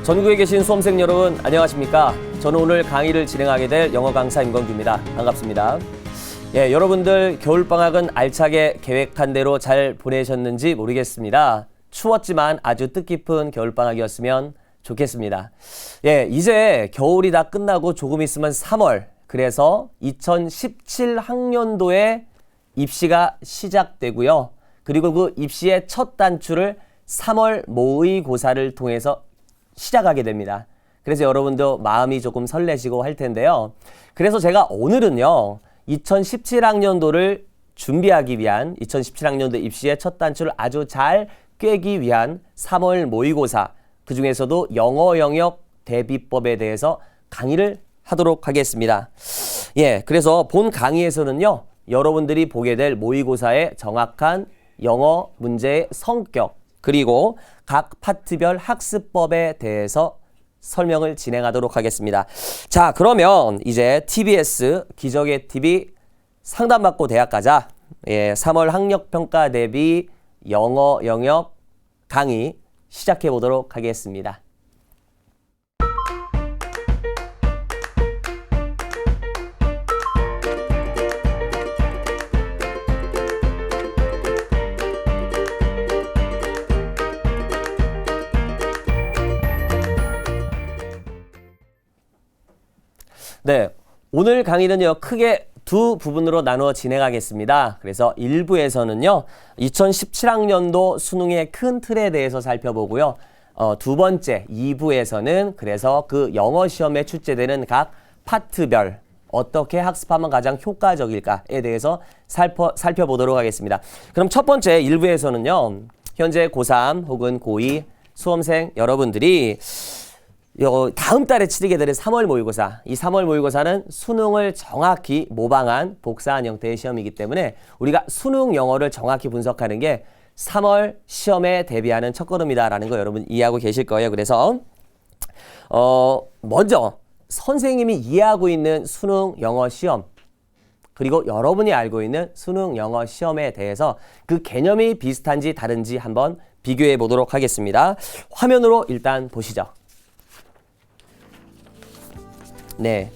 전국에 계신 수험생 여러분 안녕하십니까? 저는 오늘 강의를 진행하게 될 영어 강사 임건규입니다. 반갑습니다. 예, 여러분들 겨울방학은 알차게 계획한 대로 잘 보내셨는지 모르겠습니다. 추웠지만 아주 뜻깊은 겨울방학이었으면 좋겠습니다. 예, 이제 겨울이 다 끝나고 조금 있으면 3월, 그래서 2017 학년도에 입시가 시작되고요. 그리고 그 입시의 첫 단추를 3월 모의고사를 통해서 시작하게 됩니다. 그래서 여러분도 마음이 조금 설레시고 할 텐데요. 그래서 제가 오늘은요, 2017학년도를 준비하기 위한 2017학년도 입시의 첫 단추를 아주 잘 꿰기 위한 3월 모의고사, 그 중에서도 영어 영역 대비법에 대해서 강의를 하도록 하겠습니다. 예, 그래서 본 강의에서는요, 여러분들이 보게 될 모의고사의 정확한 영어 문제의 성격, 그리고 각 파트별 학습법에 대해서 설명을 진행하도록 하겠습니다. 자, 그러면 이제 TBS 기적의 TV 상담받고 대학 가자. 예, 3월 학력평가 대비 영어 영역 강의 시작해 보도록 하겠습니다. 네, 오늘 강의는요, 크게 두 부분으로 나누어 진행하겠습니다. 그래서 1부에서는요, 2017학년도 수능의 큰 틀에 대해서 살펴보고요. 두 번째, 2부에서는 그래서 그 영어 시험에 출제되는 각 파트별 어떻게 학습하면 가장 효과적일까에 대해서 살펴보도록 하겠습니다. 그럼 첫 번째 1부에서는요, 현재 고3 혹은 고2 수험생 여러분들이 다음 달에 치르게 되는 3월 모의고사, 이 3월 모의고사는 수능을 정확히 모방한 복사한 형태의 시험이기 때문에 우리가 수능 영어를 정확히 분석하는 게 3월 시험에 대비하는 첫걸음이다라는 거 여러분 이해하고 계실 거예요. 그래서 먼저 선생님이 이해하고 있는 수능 영어 시험, 그리고 여러분이 알고 있는 수능 영어 시험에 대해서 그 개념이 비슷한지 다른지 한번 비교해 보도록 하겠습니다. 화면으로 일단 보시죠. 네,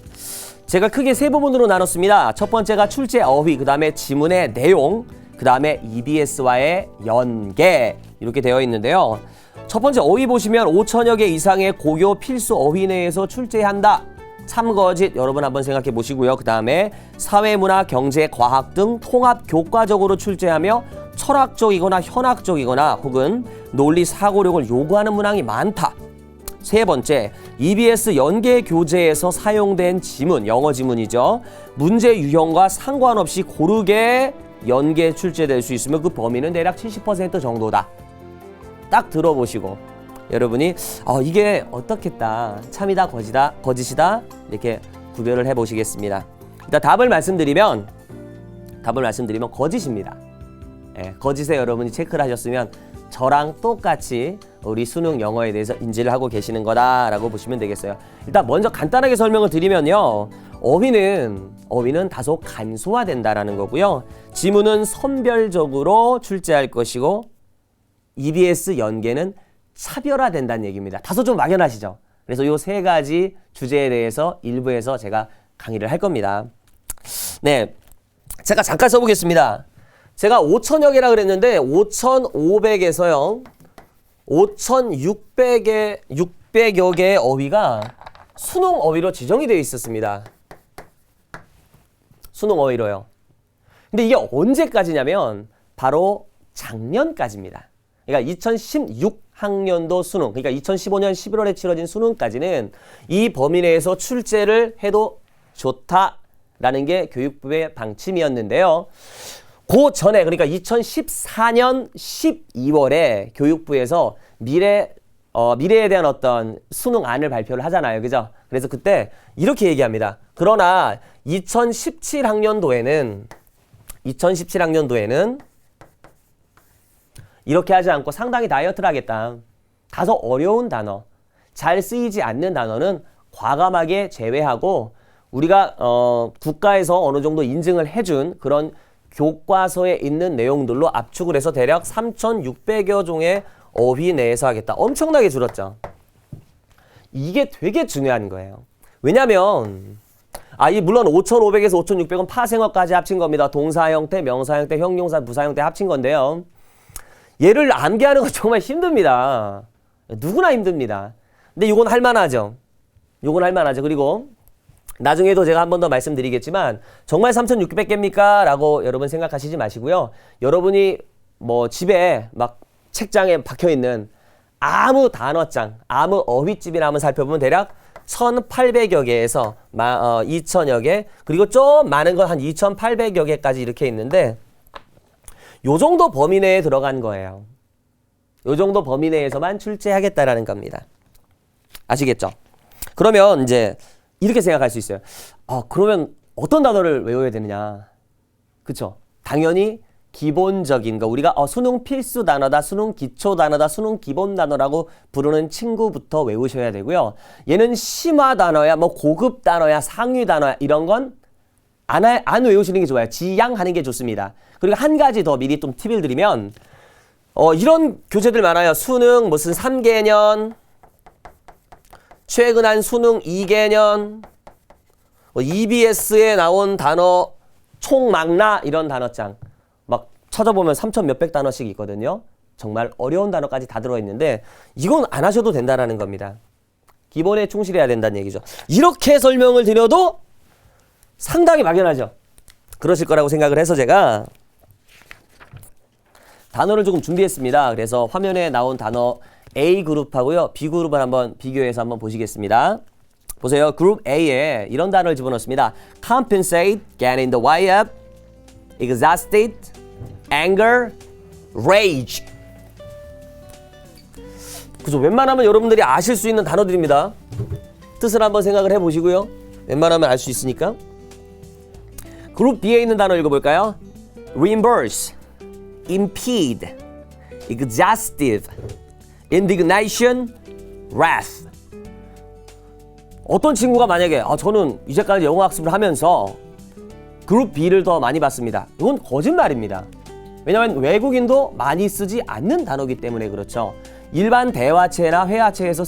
제가 크게 세 부분으로 나눴습니다. 첫 번째가 출제 어휘, 그 다음에 지문의 내용, 그 다음에 EBS와의 연계, 이렇게 되어 있는데요. 첫 번째 어휘 보시면 5천여 개 이상의 고교 필수 어휘 내에서 출제한다. 참거짓 여러분 한번 생각해 보시고요. 그 다음에 사회, 문화, 경제, 과학 등 통합 교과적으로 출제하며 철학적이거나 현학적이거나 혹은 논리 사고력을 요구하는 문항이 많다. 세 번째, EBS 연계 교재에서 사용된 지문, 영어 지문이죠. 문제 유형과 상관없이 고르게 연계 출제될 수 있으면 그 범위는 대략 70% 정도다. 딱 들어보시고 여러분이 이게 어떻겠다, 참이다, 거짓이다 이렇게 구별을 해보시겠습니다. 일단 답을 말씀드리면 거짓입니다. 예, 거짓에 여러분이 체크를 하셨으면 저랑 똑같이 우리 수능 영어에 대해서 인지를 하고 계시는 거다라고 보시면 되겠어요. 일단 먼저 간단하게 설명을 드리면요, 어휘는 다소 간소화된다라는 거고요. 지문은 선별적으로 출제할 것이고 EBS 연계는 차별화된다는 얘기입니다. 다소 좀 막연하시죠? 그래서 이 세 가지 주제에 대해서 일부에서 제가 강의를 할 겁니다. 네, 제가 잠깐 써보겠습니다. 제가 5천여 개라 그랬는데 5,500에서요 5,600여 개의 어휘가 수능 어휘로 지정이 되어 있었습니다. 수능 어휘로요. 근데 이게 언제까지냐면 바로 작년까지입니다. 그러니까 2016학년도 수능, 그러니까 2015년 11월에 치러진 수능까지는 이 범위 내에서 출제를 해도 좋다라는 게 교육부의 방침이었는데요. 그 전에, 그러니까 2014년 12월에 교육부에서 미래에 대한 어떤 수능안을 발표를 하잖아요. 그죠? 그래서 그때 이렇게 얘기합니다. 그러나 2017학년도에는 이렇게 하지 않고 상당히 다이어트를 하겠다. 다소 어려운 단어, 잘 쓰이지 않는 단어는 과감하게 제외하고 우리가 국가에서 어느 정도 인증을 해준 그런 교과서에 있는 내용들로 압축을 해서 대략 3,600여 종의 어휘 내에서 하겠다. 엄청나게 줄었죠. 이게 되게 중요한 거예요. 왜냐면 물론 5,500에서 5,600은 파생어까지 합친 겁니다. 동사 형태, 명사 형태, 형용사, 부사 형태 합친 건데요. 얘를 암기하는 건 정말 힘듭니다. 누구나 힘듭니다. 근데 이건 할만하죠. 요건 할만하죠. 그리고 나중에도 제가 한 번 더 말씀드리겠지만 정말 3,600개입니까? 라고 여러분 생각하시지 마시고요. 여러분이 뭐 집에 막 책장에 박혀있는 아무 단어장, 아무 어휘집이나 한번 살펴보면 대략 1,800여 개에서 2,000여 개, 그리고 좀 많은 건 한 2,800여 개까지 이렇게 있는데 요 정도 범위 내에 들어간 거예요. 요 정도 범위 내에서만 출제하겠다라는 겁니다. 아시겠죠? 그러면 이제 이렇게 생각할 수 있어요. 그러면 어떤 단어를 외워야 되느냐? 그쵸? 당연히 기본적인 거, 우리가 수능 필수 단어다, 수능 기초 단어다, 수능 기본 단어라고 부르는 친구부터 외우셔야 되고요. 얘는 심화 단어야, 뭐 고급 단어야, 상위 단어야, 이런 건 안 외우시는 게 좋아요. 지양하는 게 좋습니다. 그리고 한 가지 더 미리 좀 팁을 드리면 이런 교재들 많아요. 수능 무슨 3개년, 최근 한 수능 2개년, EBS에 나온 단어 총망라 이런 단어장 막 찾아보면 3,000 몇백 단어씩 있거든요. 정말 어려운 단어까지 다 들어있는데 이건 안 하셔도 된다라는 겁니다. 기본에 충실해야 된다는 얘기죠. 이렇게 설명을 드려도 상당히 막연하죠. 그러실 거라고 생각을 해서 제가 단어를 조금 준비했습니다. 그래서 화면에 나온 단어 A그룹하고요. B그룹을 한번 비교해서 한번 보시겠습니다. 보세요. 그룹 A에 이런 단어를 집어넣습니다. compensate, get in the way-up, exhausted, anger, rage. 그죠? 웬만하면 여러분들이 아실 수 있는 단어들입니다. 뜻을 한번 생각을 해보시고요. 웬만하면 알 수 있으니까. 그룹 B에 있는 단어 읽어볼까요? reimburse, impede, exhaustive, indignation, wrath. 어떤 친구가 만약에 저는 이제까지 영어 학습을 하면서 그룹 B를 더 많이 봤습니다. 이건 거짓말입니다. 왜냐하면 외국인도 많이 쓰지 않는 단어이기 때문에 그렇죠. 일반 대화체나 회화체에서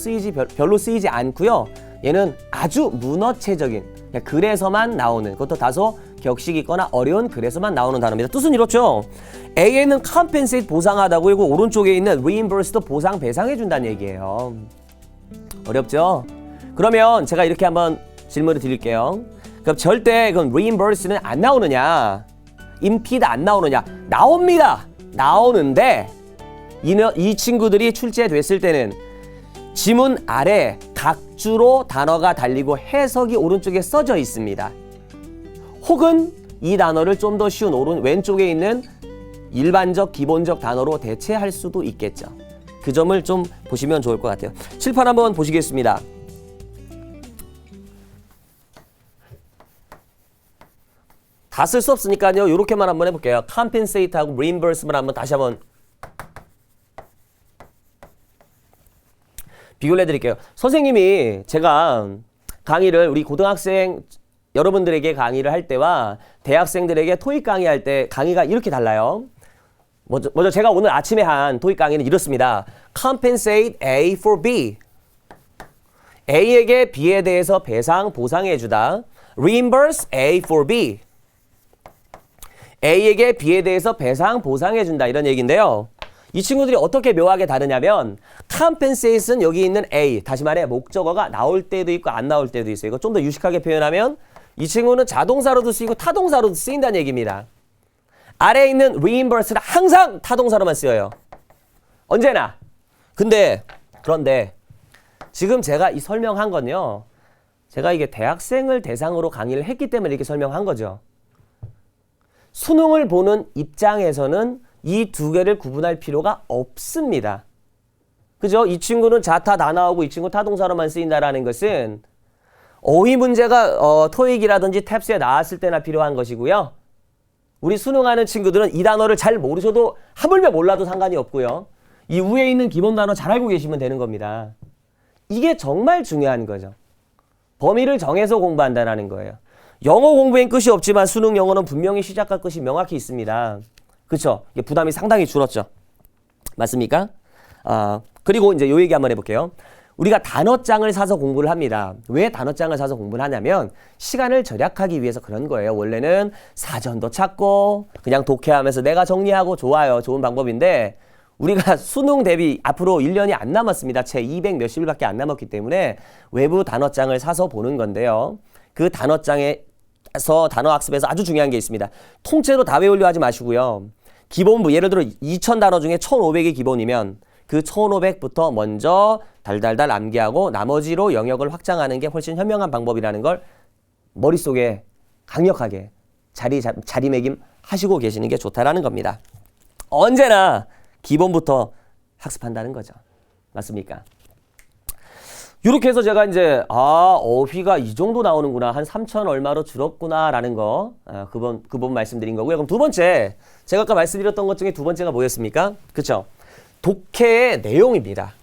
별로 쓰이지 않고요. 얘는 아주 문어체적인 글에서만 나오는, 그것도 다소 격식 있거나 어려운 글에서만 나오는 단어입니다. 뜻은 이렇죠. A에는 compensate 보상하다고 하고 오른쪽에 있는 reimburse도 보상 배상해 준다는 얘기예요. 어렵죠? 그러면 제가 이렇게 한번 질문을 드릴게요. 그럼 절대 그럼 reimburse는 안 나오느냐? impede 안 나오느냐? 나옵니다. 나오는데 이 친구들이 출제됐을 때는 지문 아래 각주로 단어가 달리고 해석이 오른쪽에 써져 있습니다. 혹은 이 단어를 좀 더 쉬운 왼쪽에 있는 일반적 기본적 단어로 대체할 수도 있겠죠. 그 점을 좀 보시면 좋을 것 같아요. 칠판 한번 보시겠습니다. 다 쓸 수 없으니까요. 이렇게만 한번 해볼게요. compensate하고 reimburse만 한번 다시 한번 비교를 해드릴게요. 선생님이 제가 강의를 우리 고등학생 여러분들에게 강의를 할 때와 대학생들에게 토익 강의할 때 강의가 이렇게 달라요. 먼저 제가 오늘 아침에 한 토익 강의는 이렇습니다. compensate A for B. A에게 B에 대해서 보상해주다. reimburse A for B. A에게 B에 대해서 보상해준다. 이런 얘기인데요. 이 친구들이 어떻게 묘하게 다르냐면 compensate는 여기 있는 A, 다시 말해 목적어가 나올 때도 있고 안 나올 때도 있어요. 이거 좀 더 유식하게 표현하면 이 친구는 자동사로도 쓰이고 타동사로도 쓰인다는 얘기입니다. 아래에 있는 reimburse는 항상 타동사로만 쓰여요. 언제나. 그런데 지금 제가 이 설명한 건요. 제가 이게 대학생을 대상으로 강의를 했기 때문에 이렇게 설명한 거죠. 수능을 보는 입장에서는 이 두 개를 구분할 필요가 없습니다. 그죠? 이 친구는 자타 다 나오고 이 친구 타동사로만 쓰인다라는 것은 어휘 문제가 토익이라든지 탭스에 나왔을 때나 필요한 것이고요. 우리 수능하는 친구들은 이 단어를 잘 모르셔도 하물며 몰라도 상관이 없고요. 이 위에 있는 기본 단어 잘 알고 계시면 되는 겁니다. 이게 정말 중요한 거죠. 범위를 정해서 공부한다는 거예요. 영어 공부엔 끝이 없지만 수능 영어는 분명히 시작과 끝이 명확히 있습니다. 그렇죠? 이게 부담이 상당히 줄었죠. 맞습니까? 그리고 이제 요 얘기 한번 해볼게요. 우리가 단어장을 사서 공부를 합니다. 왜 단어장을 사서 공부를 하냐면 시간을 절약하기 위해서 그런 거예요. 원래는 사전도 찾고 그냥 독해하면서 내가 정리하고 좋아요. 좋은 방법인데 우리가 수능 대비 앞으로 1년이 안 남았습니다. 채 200 몇십 일밖에 안 남았기 때문에 외부 단어장을 사서 보는 건데요. 그 단어장에서 단어학습에서 아주 중요한 게 있습니다. 통째로 다 외우려 하지 마시고요. 기본부 예를 들어 2000단어 중에 1500이 기본이면 그 1500부터 먼저 달달달 암기하고 나머지로 영역을 확장하는 게 훨씬 현명한 방법이라는 걸 머릿속에 강력하게 자리매김 하시고 계시는 게 좋다라는 겁니다. 언제나 기본부터 학습한다는 거죠. 맞습니까? 이렇게 해서 제가 이제 어휘가 이 정도 나오는구나. 한 3천 얼마로 줄었구나라는 거 그번 말씀드린 거고요. 그럼 두 번째 제가 아까 말씀드렸던 것 중에 두 번째가 뭐였습니까? 그렇죠? 독해의 내용입니다.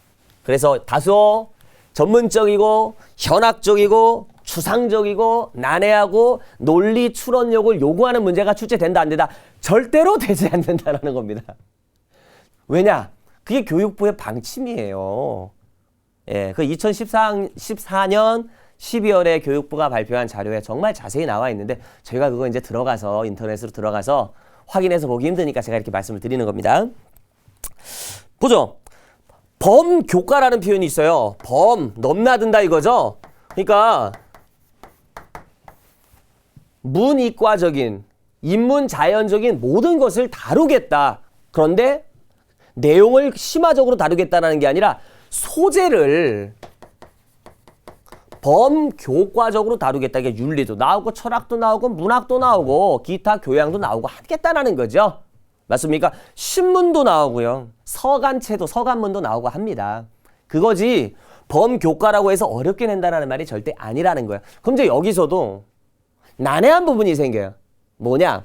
그래서 다소 전문적이고 현학적이고 추상적이고 난해하고 논리 추론력을 요구하는 문제가 출제된다 안 된다? 절대로 되지 않는다라는 겁니다. 왜냐? 그게 교육부의 방침이에요. 예, 그 2014년 12월에 교육부가 발표한 자료에 정말 자세히 나와 있는데 저희가 그거 이제 들어가서 인터넷으로 들어가서 확인해서 보기 힘드니까 제가 이렇게 말씀을 드리는 겁니다. 보죠. 범교과라는 표현이 있어요. 넘나든다 이거죠. 그러니까 문이과적인 인문자연적인 모든 것을 다루겠다. 그런데 내용을 심화적으로 다루겠다는 게 아니라 소재를 범교과적으로 다루겠다. 이게 윤리도 나오고 철학도 나오고 문학도 나오고 기타 교양도 나오고 하겠다라는 거죠. 맞습니까? 신문도 나오고요. 서간문도 나오고 합니다. 그거지 범교과라고 해서 어렵게 낸다는 말이 절대 아니라는 거예요. 그럼 이제 여기서도 난해한 부분이 생겨요. 뭐냐?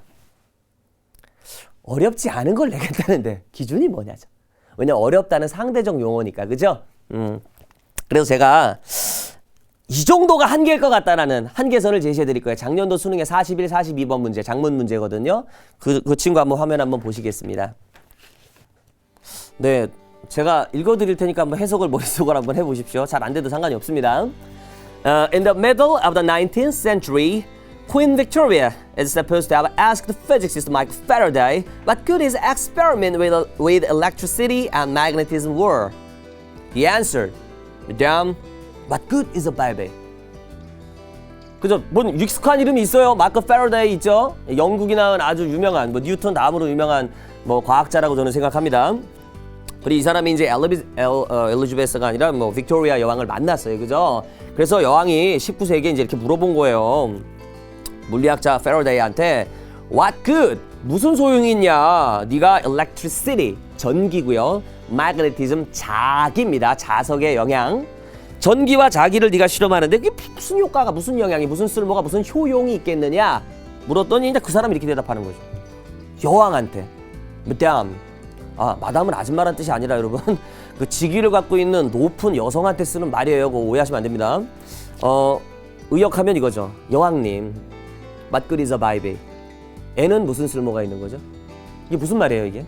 어렵지 않은 걸 내겠다는데 기준이 뭐냐죠. 왜냐면 어렵다는 상대적 용어니까. 그죠? 그래서 제가 이 정도가 한계일 것 같다라는 한계선을 제시해 드릴 거예요. 작년도 수능에 41, 42번 문제, 장문 문제거든요. 그 친구 한번 화면 한번 보시겠습니다. 네, 제가 읽어 드릴 테니까 한번 해석을 머릿속으로 한번 해보십시오. 잘 안 돼도 상관이 없습니다. In the middle of the 19th century, Queen Victoria is supposed to have asked physicist Michael Faraday what good his experiment with electricity and magnetism were. He answered, Madame, what good is a Bible? 그죠? 뭔 익숙한 이름이 있어요. 마크 패러데이 있죠? 영국이 낳은 아주 유명한, 뉴턴 다음으로 유명한 과학자라고 저는 생각합니다. 그리고 이 사람이 이제 엘리자베스가 아니라 빅토리아 여왕을 만났어요. 그죠? 그래서 여왕이 19세기에 이제 이렇게 물어본 거예요. 물리학자 패러데이한테 What good? 무슨 소용이 있냐? 네가 electricity, 전기고요. magnetism, 자기입니다. 자석의 영향. 전기와 자기를 네가 실험하는데 그게 무슨 효과가, 무슨 영향이, 무슨 쓸모가, 무슨 효용이 있겠느냐? 물었더니 이제 그 사람이 이렇게 대답하는 거죠. 여왕한테 Madame, 마담은 아줌마란 뜻이 아니라 여러분 그 직위를 갖고 있는 높은 여성한테 쓰는 말이에요. 그거 오해하시면 안 됩니다. 의역하면 이거죠. 여왕님, What good is a Bible? 애는 무슨 쓸모가 있는 거죠? 이게 무슨 말이에요, 이게?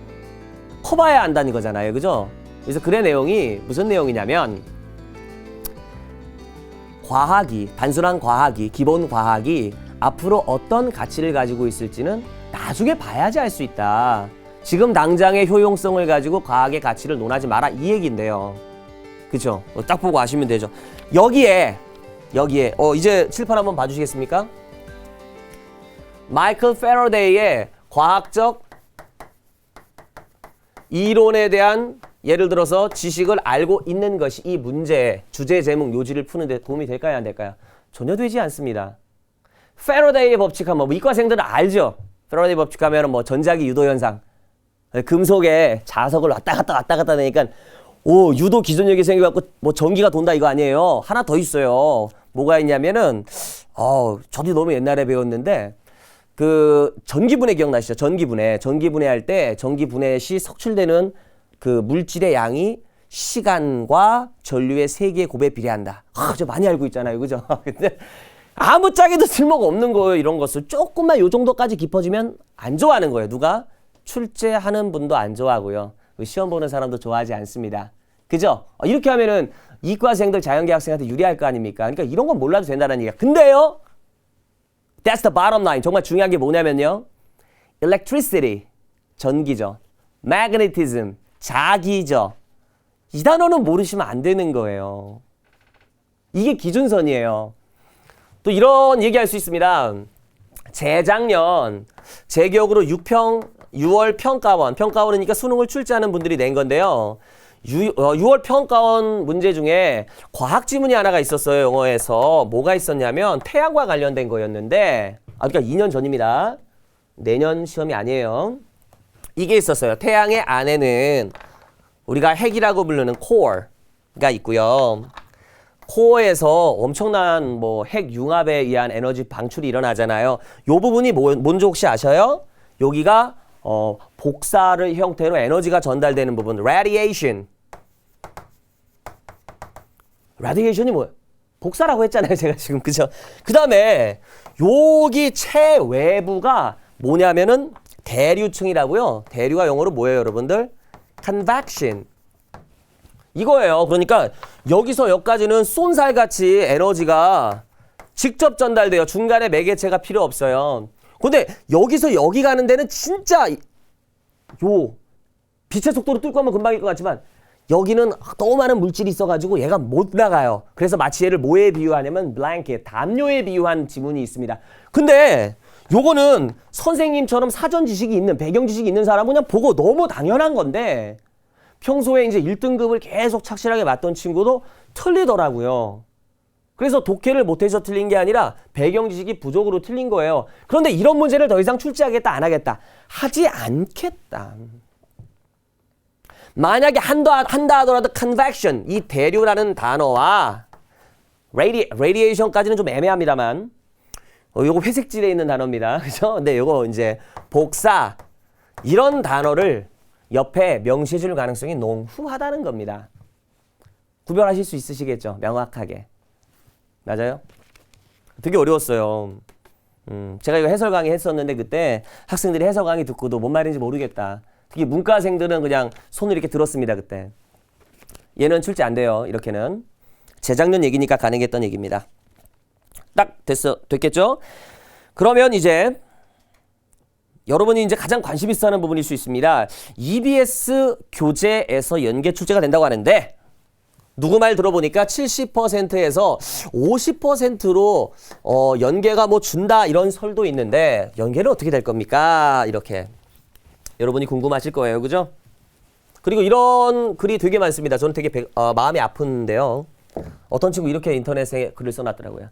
커봐야 안다는 거잖아요, 그죠? 그래서 글의 내용이 무슨 내용이냐면 단순한 과학이, 기본 과학이 앞으로 어떤 가치를 가지고 있을지는 나중에 봐야지 알 수 있다. 지금 당장의 효용성을 가지고 과학의 가치를 논하지 마라, 이 얘기인데요. 그쵸? 딱 보고 아시면 되죠. 여기에 이제 칠판 한번 봐주시겠습니까? 마이클 패러데이의 과학적 이론에 대한 예를 들어서 지식을 알고 있는 것이 이 문제의 주제, 제목, 요지를 푸는 데 도움이 될까요, 안 될까요? 전혀 되지 않습니다. 패러데이의 법칙하면 이과생들은 알죠? 패러데이 법칙하면 전자기 유도 현상, 금속에 자석을 왔다 갔다 하니까 유도 기존력이 생겨갖고 전기가 돈다 이거 아니에요. 하나 더 있어요. 뭐가 있냐면은 저도 너무 옛날에 배웠는데 그 전기분해 기억나시죠? 전기분해 할 때 전기분해 시 석출되는 그 물질의 양이 시간과 전류의 세기의 곱에 비례한다. 저 많이 알고 있잖아요, 그죠? 근데 아무짝에도 쓸모가 없는 거예요. 이런 것을 조금만 요 정도까지 깊어지면 안 좋아하는 거예요. 누가? 출제하는 분도 안 좋아하고요. 시험 보는 사람도 좋아하지 않습니다. 그죠? 이렇게 하면은 이과생들 자연계 학생한테 유리할 거 아닙니까? 그러니까 이런 건 몰라도 된다는 얘기야. 근데요. That's the bottom line. 정말 중요한 게 뭐냐면요. Electricity, 전기죠. Magnetism, 자기죠. 이 단어는 모르시면 안 되는 거예요. 이게 기준선이에요. 또 이런 얘기할 수 있습니다. 재작년 제 기억으로 6월 평가원이니까 수능을 출제하는 분들이 낸 건데요. 6월 평가원 문제 중에 과학 지문이 하나가 있었어요. 영어에서. 뭐가 있었냐면 태양과 관련된 거였는데 그러니까 2년 전입니다. 내년 시험이 아니에요. 이게 있었어요. 태양의 안에는 우리가 핵이라고 부르는 코어가 있고요. 코어에서 엄청난 뭐 핵 융합에 의한 에너지 방출이 일어나잖아요. 요 부분이 뭔지 혹시 아셔요? 여기가 복사를 형태로 에너지가 전달되는 부분, radiation. radiation이 뭐예요? 복사라고 했잖아요, 제가 지금. 그죠? 그 다음에 여기 최외부가 뭐냐면은 대류층이라고요. 대류가 영어로 뭐예요, 여러분들? convection. 이거예요. 그러니까 여기서 여기까지는 쏜살같이 에너지가 직접 전달돼요. 중간에 매개체가 필요 없어요. 근데 여기서 여기 가는 데는 진짜 요 빛의 속도로 뚫고 하면 금방일 것 같지만 여기는 너무 많은 물질이 있어가지고 얘가 못 나가요. 그래서 마치 얘를 뭐에 비유하냐면 블랭켓, 담요에 비유한 지문이 있습니다. 근데 요거는 선생님처럼 사전 지식이 있는, 배경 지식이 있는 사람은 그냥 보고 너무 당연한 건데 평소에 이제 1등급을 계속 착실하게 맞던 친구도 틀리더라고요. 그래서 독해를 못해서 틀린 게 아니라 배경 지식이 부족으로 틀린 거예요. 그런데 이런 문제를 더 이상 출제하겠다, 안 하겠다? 하지 않겠다. 만약에 한다 하더라도 convection, 이 대류라는 단어와 radiation까지는 좀 애매합니다만 요거 회색질에 있는 단어입니다. 그죠? 근데 요거 이제 복사 이런 단어를 옆에 명시해 줄 가능성이 농후하다는 겁니다. 구별하실 수 있으시겠죠? 명확하게. 맞아요? 되게 어려웠어요. 제가 이거 해설 강의 했었는데 그때 학생들이 해설 강의 듣고도 뭔 말인지 모르겠다. 특히 문과생들은 그냥 손을 이렇게 들었습니다. 그때. 얘는 출제 안 돼요. 이렇게는. 재작년 얘기니까 가능했던 얘기입니다. 딱 됐겠죠? 그러면 이제 여러분이 이제 가장 관심 있어 하는 부분일 수 있습니다. EBS 교재에서 연계 출제가 된다고 하는데 누구 말 들어보니까 70%에서 50%로 연계가 뭐 준다 이런 설도 있는데 연계는 어떻게 될 겁니까? 이렇게 여러분이 궁금하실 거예요. 그죠? 그리고 이런 글이 되게 많습니다. 저는 되게 마음이 아픈데요. 어떤 친구 이렇게 인터넷에 글을 써놨더라고요.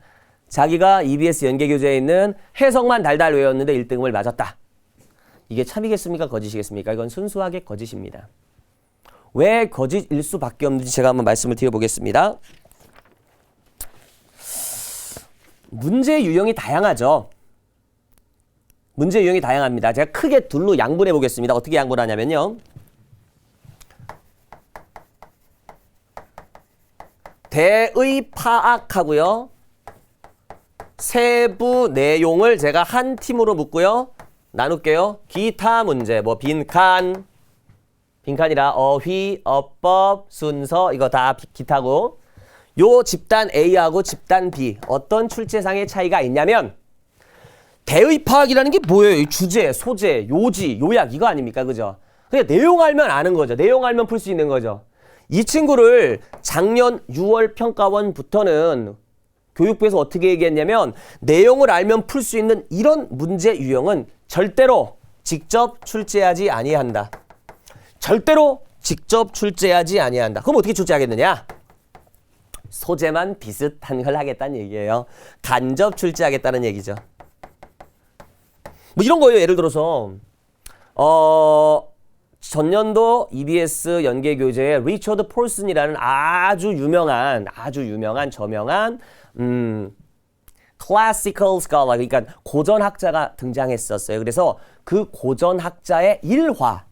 자기가 EBS 연계 교재에 있는 해석만 달달 외웠는데 1등을 맞았다. 이게 참이겠습니까? 거짓이겠습니까? 이건 순수하게 거짓입니다. 왜 거짓일 수밖에 없는지 제가 한번 말씀을 드려보겠습니다. 문제 유형이 다양하죠. 문제 유형이 다양합니다. 제가 크게 둘로 양분해 보겠습니다. 어떻게 양분하냐면요. 대의 파악하고요. 세부 내용을 제가 한 팀으로 묶고요. 나눌게요. 기타 문제, 뭐 빈칸이라 어휘, 어법, 순서 이거 다 기타고 요 집단 A하고 집단 B 어떤 출제상의 차이가 있냐면 대의 파악이라는 게 뭐예요? 주제, 소재, 요지, 요약 이거 아닙니까? 그죠? 그냥 내용 알면 아는 거죠. 내용 알면 풀 수 있는 거죠. 이 친구를 작년 6월 평가원부터는 교육부에서 어떻게 얘기했냐면 내용을 알면 풀 수 있는 이런 문제 유형은 절대로 직접 출제하지 아니한다. 절대로 직접 출제하지 아니한다. 그럼 어떻게 출제하겠느냐? 소재만 비슷한 걸 하겠다는 얘기예요. 간접 출제하겠다는 얘기죠. 뭐 이런 거예요. 예를 들어서 전년도 EBS 연계 교재에 리처드 폴슨이라는 아주 유명한 저명한 classical scholar, 그러니까 고전학자가 등장했었어요. 그래서 그 고전학자의 일화,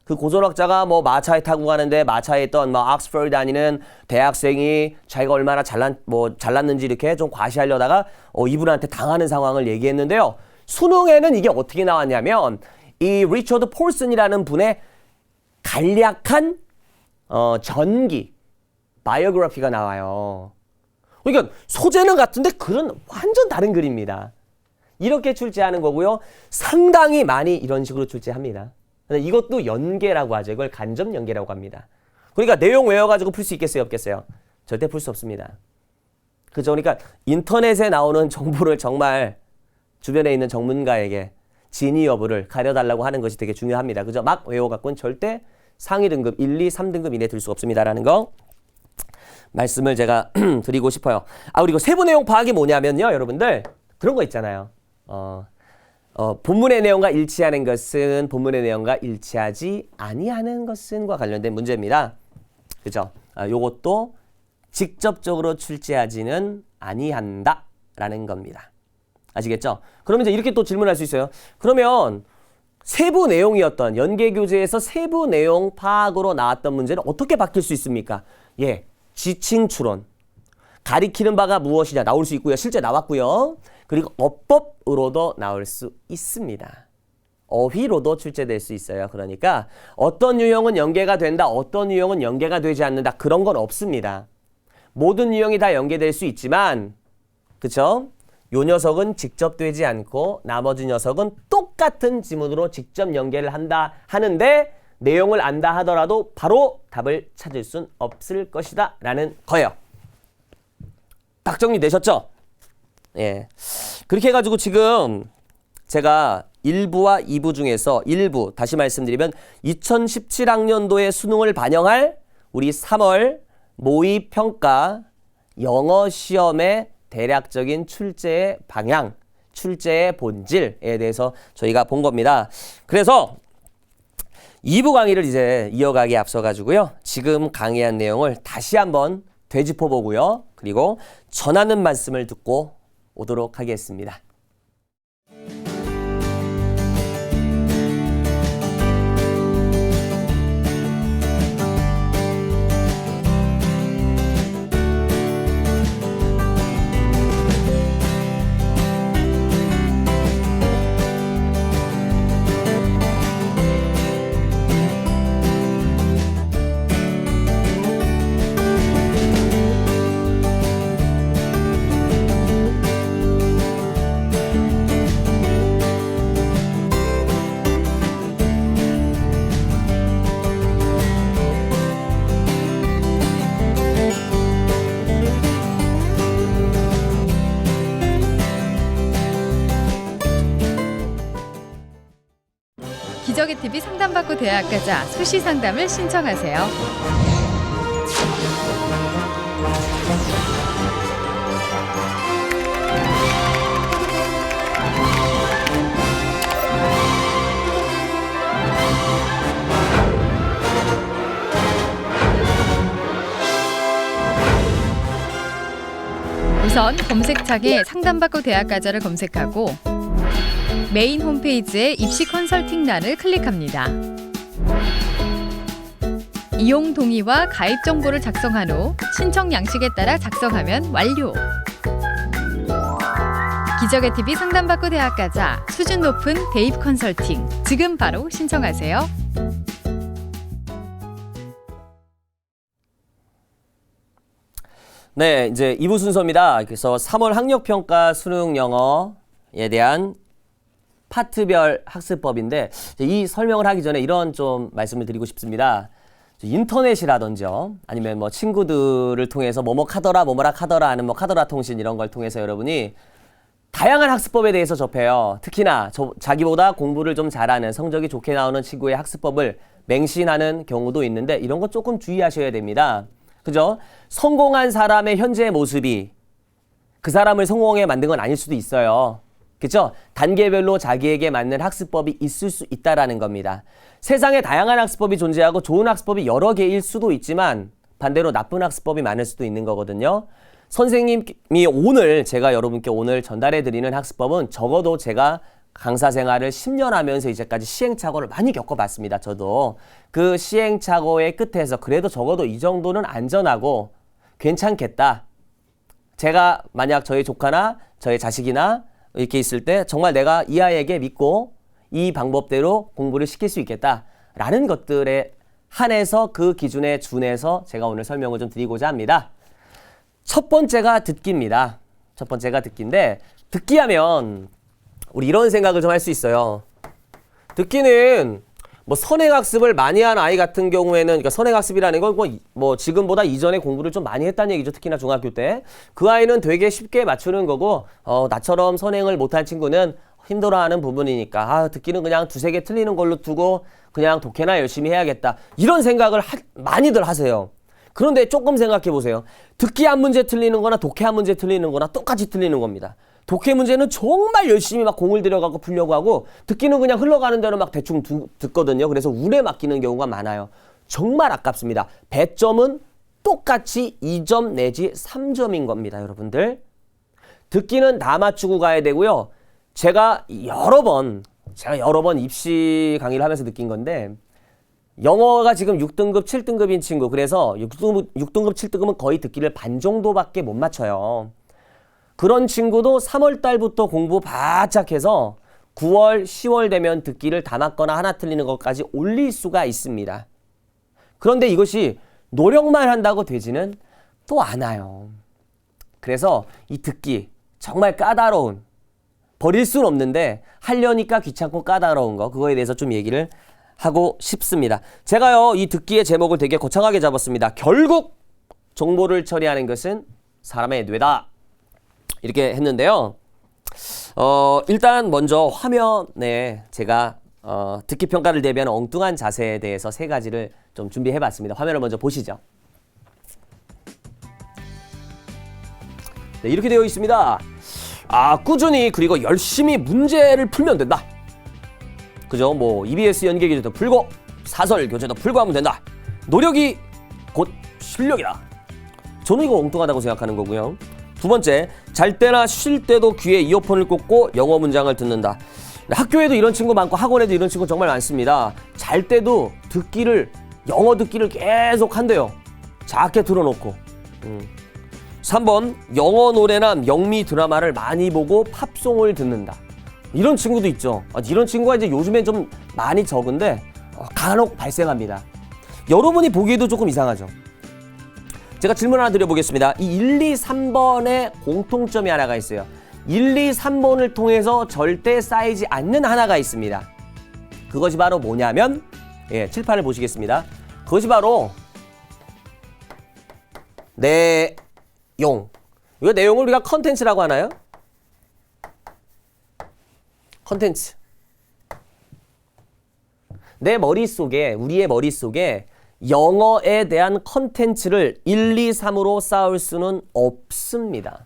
그 고전학자가 뭐 마차에 타고 가는데 마차에 있던 뭐 옥스퍼드 다니는 대학생이 자기가 얼마나 잘났는지 이렇게 좀 과시하려다가 이분한테 당하는 상황을 얘기했는데요. 수능에는 이게 어떻게 나왔냐면 이 리처드 폴슨이라는 분의 간략한 전기, 바이오그래피가 나와요. 그러니까 소재는 같은데 글은 완전 다른 글입니다. 이렇게 출제하는 거고요. 상당히 많이 이런 식으로 출제합니다. 이것도 연계라고 하죠. 이걸 간접 연계라고 합니다. 그러니까 내용 외워가지고 풀 수 있겠어요? 없겠어요? 절대 풀 수 없습니다. 그죠? 그러니까 인터넷에 나오는 정보를 정말 주변에 있는 전문가에게 진위 여부를 가려달라고 하는 것이 되게 중요합니다. 그죠? 막 외워갖고는 절대 상위 등급 1, 2, 3등급 이내 들 수 없습니다라는 거 말씀을 제가 드리고 싶어요. 그리고 세부 내용 파악이 뭐냐면요. 여러분들 그런 거 있잖아요. 본문의 내용과 일치하는 것은 본문의 내용과 일치하지 아니하는 것은과 관련된 문제입니다. 그죠? 요것도 직접적으로 출제하지는 아니한다라는 겁니다. 아시겠죠? 그러면 이제 이렇게 또 질문할 수 있어요. 그러면 세부 내용이었던 연계교재에서 세부 내용 파악으로 나왔던 문제는 어떻게 바뀔 수 있습니까? 예, 지칭 추론. 가리키는 바가 무엇이냐 나올 수 있고요. 실제 나왔고요. 그리고 어법으로도 나올 수 있습니다. 어휘로도 출제될 수 있어요. 그러니까 어떤 유형은 연계가 된다, 어떤 유형은 연계가 되지 않는다. 그런 건 없습니다. 모든 유형이 다 연계될 수 있지만 그쵸? 요 녀석은 직접 되지 않고 나머지 녀석은 똑같은 지문으로 직접 연계를 한다 하는데 내용을 안다 하더라도 바로 답을 찾을 순 없을 것이다 라는 거예요. 딱 정리되셨죠? 예. 그렇게 해가지고 지금 제가 1부와 2부 중에서 1부 다시 말씀드리면 2017학년도의 수능을 반영할 우리 3월 모의평가 영어 시험의 대략적인 출제의 방향, 출제의 본질에 대해서 저희가 본 겁니다. 그래서 2부 강의를 이제 이어가기에 앞서가지고요. 지금 강의한 내용을 다시 한번 되짚어보고요. 그리고 전하는 말씀을 듣고 오도록 하겠습니다. 기적의 TV 상담받고 대학 가자 수시 상담을 신청하세요. 우선 검색창에 상담받고 대학 가자를 검색하고 메인 홈페이지의 입시 컨설팅란을 클릭합니다. 이용 동의와 가입 정보를 작성한 후 신청 양식에 따라 작성하면 완료. 기적의 TV 상담받고 대학 가자 수준 높은 대입 컨설팅 지금 바로 신청하세요. 네, 이제 2부 순서입니다. 그래서 3월 학력평가 수능 영어에 대한 파트별 학습법인데 이 설명을 하기 전에 이런 좀 말씀을 드리고 싶습니다. 인터넷이라든지요, 아니면 뭐 친구들을 통해서 뭐뭐 카더라, 뭐뭐라 카더라 하는 뭐 카더라 통신 이런 걸 통해서 여러분이 다양한 학습법에 대해서 접해요. 특히나 자기보다 공부를 좀 잘하는 성적이 좋게 나오는 친구의 학습법을 맹신하는 경우도 있는데 이런 거 조금 주의하셔야 됩니다. 그죠? 성공한 사람의 현재의 모습이 그 사람을 성공하게 만든 건 아닐 수도 있어요. 그렇죠? 단계별로 자기에게 맞는 학습법이 있을 수 있다라는 겁니다. 세상에 다양한 학습법이 존재하고 좋은 학습법이 여러 개일 수도 있지만 반대로 나쁜 학습법이 많을 수도 있는 거거든요. 선생님이 오늘 제가 여러분께 오늘 전달해드리는 학습법은 적어도 제가 강사 생활을 10년 하면서 이제까지 시행착오를 많이 겪어봤습니다. 저도 그 시행착오의 끝에서 그래도 적어도 이 정도는 안전하고 괜찮겠다. 제가 만약 저희 조카나 저희 자식이나 이렇게 있을 때 정말 내가 이 아이에게 믿고 이 방법대로 공부를 시킬 수 있겠다라는 것들의 한해서 그 기준에 준해서 제가 오늘 설명을 좀 드리고자 합니다. 첫 번째가 듣기입니다. 첫 번째가 듣기인데 듣기 하면 우리 이런 생각을 좀 할 수 있어요. 듣기는 뭐 선행학습을 많이 한 아이 같은 경우에는 그러니까 선행학습이라는 건 뭐 지금보다 이전에 공부를 좀 많이 했다는 얘기죠. 특히나 중학교 때. 그 아이는 되게 쉽게 맞추는 거고 나처럼 선행을 못한 친구는 힘들어하는 부분이니까 듣기는 그냥 두세 개 틀리는 걸로 두고 그냥 독해나 열심히 해야겠다. 이런 생각을 많이들 하세요. 그런데 조금 생각해 보세요. 듣기 한 문제 틀리는 거나 독해 한 문제 틀리는 거나 똑같이 틀리는 겁니다. 독해 문제는 정말 열심히 막 공을 들여가고 풀려고 하고 듣기는 그냥 흘러가는 대로 막 대충 듣거든요. 그래서 운에 맡기는 경우가 많아요. 정말 아깝습니다. 배점은 똑같이 2점 내지 3점인 겁니다, 여러분들. 듣기는 다 맞추고 가야 되고요. 제가 여러 번 입시 강의를 하면서 느낀 건데 영어가 지금 6등급, 7등급인 친구 그래서 6등급, 7등급은 거의 듣기를 반 정도밖에 못 맞춰요. 그런 친구도 3월 달부터 공부 바짝 해서 9월, 10월 되면 듣기를 다 맞거나 하나 틀리는 것까지 올릴 수가 있습니다. 그런데 이것이 노력만 한다고 되지는 또 않아요. 그래서 이 듣기 정말 까다로운 버릴 수는 없는데 하려니까 귀찮고 까다로운 거 그거에 대해서 좀 얘기를 하고 싶습니다. 제가요 이 듣기의 제목을 되게 거창하게 잡았습니다. 결국 정보를 처리하는 것은 사람의 뇌다. 이렇게 했는데요. 일단 먼저 화면에 제가 듣기 평가를 대비하는 엉뚱한 자세에 대해서 세 가지를 좀 준비해 봤습니다. 화면을 먼저 보시죠. 네, 이렇게 되어 있습니다. 꾸준히 그리고 열심히 문제를 풀면 된다. 그죠? 뭐 EBS 연계 교재도 풀고 사설 교재도 풀고 하면 된다. 노력이 곧 실력이다. 저는 이거 엉뚱하다고 생각하는 거고요. 두 번째, 잘 때나 쉴 때도 귀에 이어폰을 꽂고 영어 문장을 듣는다. 학교에도 이런 친구 많고 학원에도 이런 친구 정말 많습니다. 잘 때도 영어 듣기를 계속 한대요. 작게 틀어놓고. 3번, 영어 노래나 영미 드라마를 많이 보고 팝송을 듣는다. 이런 친구도 있죠. 이런 친구가 이제 요즘엔 좀 많이 적은데 간혹 발생합니다. 여러분이 보기에도 조금 이상하죠. 제가 질문 하나 드려보겠습니다. 이 1, 2, 3번에 공통점이 하나가 있어요. 1, 2, 3번을 통해서 절대 쌓이지 않는 하나가 있습니다. 그것이 바로 뭐냐면 칠판을 보시겠습니다. 그것이 바로 내용. 이 내용을 우리가 컨텐츠라고 하나요? 컨텐츠. 우리의 머릿속에 영어에 대한 컨텐츠를 1, 2, 3으로 쌓을 수는 없습니다.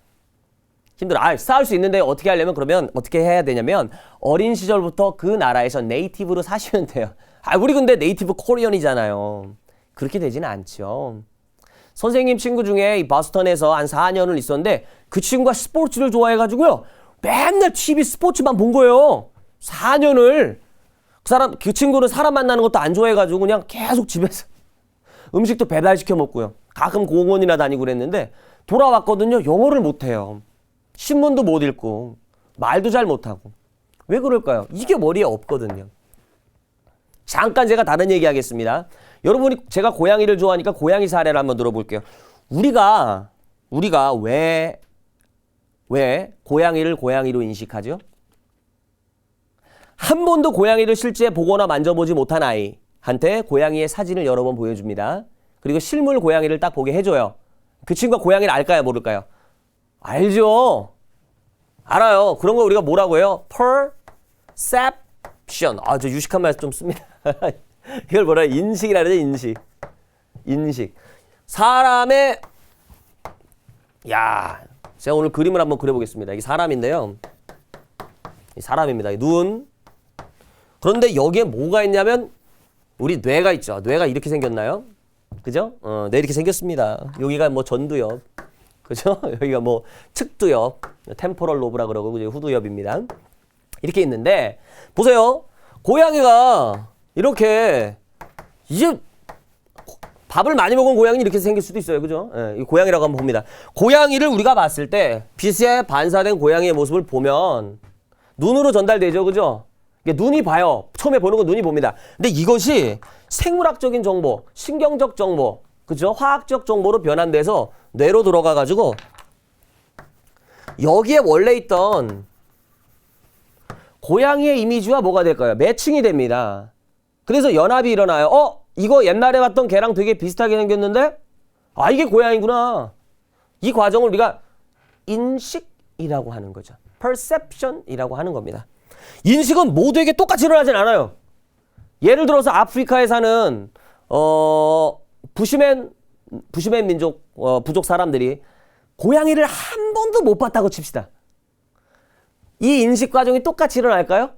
힘들어. 쌓을 수 있는데 어떻게 하려면 그러면 어떻게 해야 되냐면 어린 시절부터 그 나라에서 네이티브로 사시면 돼요. 우리 근데 네이티브 코리언이잖아요. 그렇게 되지는 않죠. 선생님 친구 중에 이 버스턴에서 한 4년을 있었는데 그 친구가 스포츠를 좋아해가지고요. 맨날 TV 스포츠만 본 거예요. 4년을. 그 친구는 사람 만나는 것도 안 좋아해가지고 그냥 계속 집에서 음식도 배달시켜 먹고요. 가끔 공원이나 다니고 그랬는데 돌아왔거든요. 영어를 못해요. 신문도 못 읽고 말도 잘 못하고. 왜 그럴까요? 이게 머리에 없거든요. 잠깐 제가 다른 얘기 하겠습니다. 여러분이 제가 고양이를 좋아하니까 고양이 사례를 한번 들어볼게요. 우리가 왜 고양이를 고양이로 인식하죠? 한 번도 고양이를 실제 보거나 만져보지 못한 아이한테 고양이의 사진을 여러 번 보여줍니다. 그리고 실물 고양이를 딱 보게 해줘요. 그 친구가 고양이를 알까요? 모를까요? 알죠. 알아요. 그런 거 우리가 뭐라고 해요? perception. 저 유식한 말 좀 씁니다. 이걸 뭐라 해요? 인식이라 그러죠. 인식. 사람의 제가 오늘 그림을 한번 그려보겠습니다. 이게 사람인데요. 사람입니다. 눈. 그런데 여기에 뭐가 있냐면 우리 뇌가 있죠. 뇌가 이렇게 생겼나요? 그죠? 뇌 이렇게 생겼습니다. 여기가 뭐 전두엽. 그죠? 여기가 뭐 측두엽, 템포럴 로브라 그러고 후두엽입니다. 이렇게 있는데 보세요. 고양이가 이렇게 이제 밥을 많이 먹은 고양이 이렇게 생길 수도 있어요. 그죠? 이 고양이라고 한번 봅니다. 고양이를 우리가 봤을 때 빛에 반사된 고양이의 모습을 보면 눈으로 전달되죠. 그죠? 눈이 봐요. 처음에 보는 건 눈이 봅니다. 근데 이것이 생물학적인 정보, 신경적 정보, 그죠? 화학적 정보로 변환돼서 뇌로 들어가가지고 여기에 원래 있던 고양이의 이미지와 뭐가 될까요? 매칭이 됩니다. 그래서 연합이 일어나요. 이거 옛날에 봤던 개랑 되게 비슷하게 생겼는데? 아, 이게 고양이구나. 이 과정을 우리가 인식이라고 하는 거죠. perception이라고 하는 겁니다. 인식은 모두에게 똑같이 일어나진 않아요. 예를 들어서 아프리카에 사는 부시맨 민족 부족 사람들이 고양이를 한 번도 못 봤다고 칩시다. 이 인식 과정이 똑같이 일어날까요?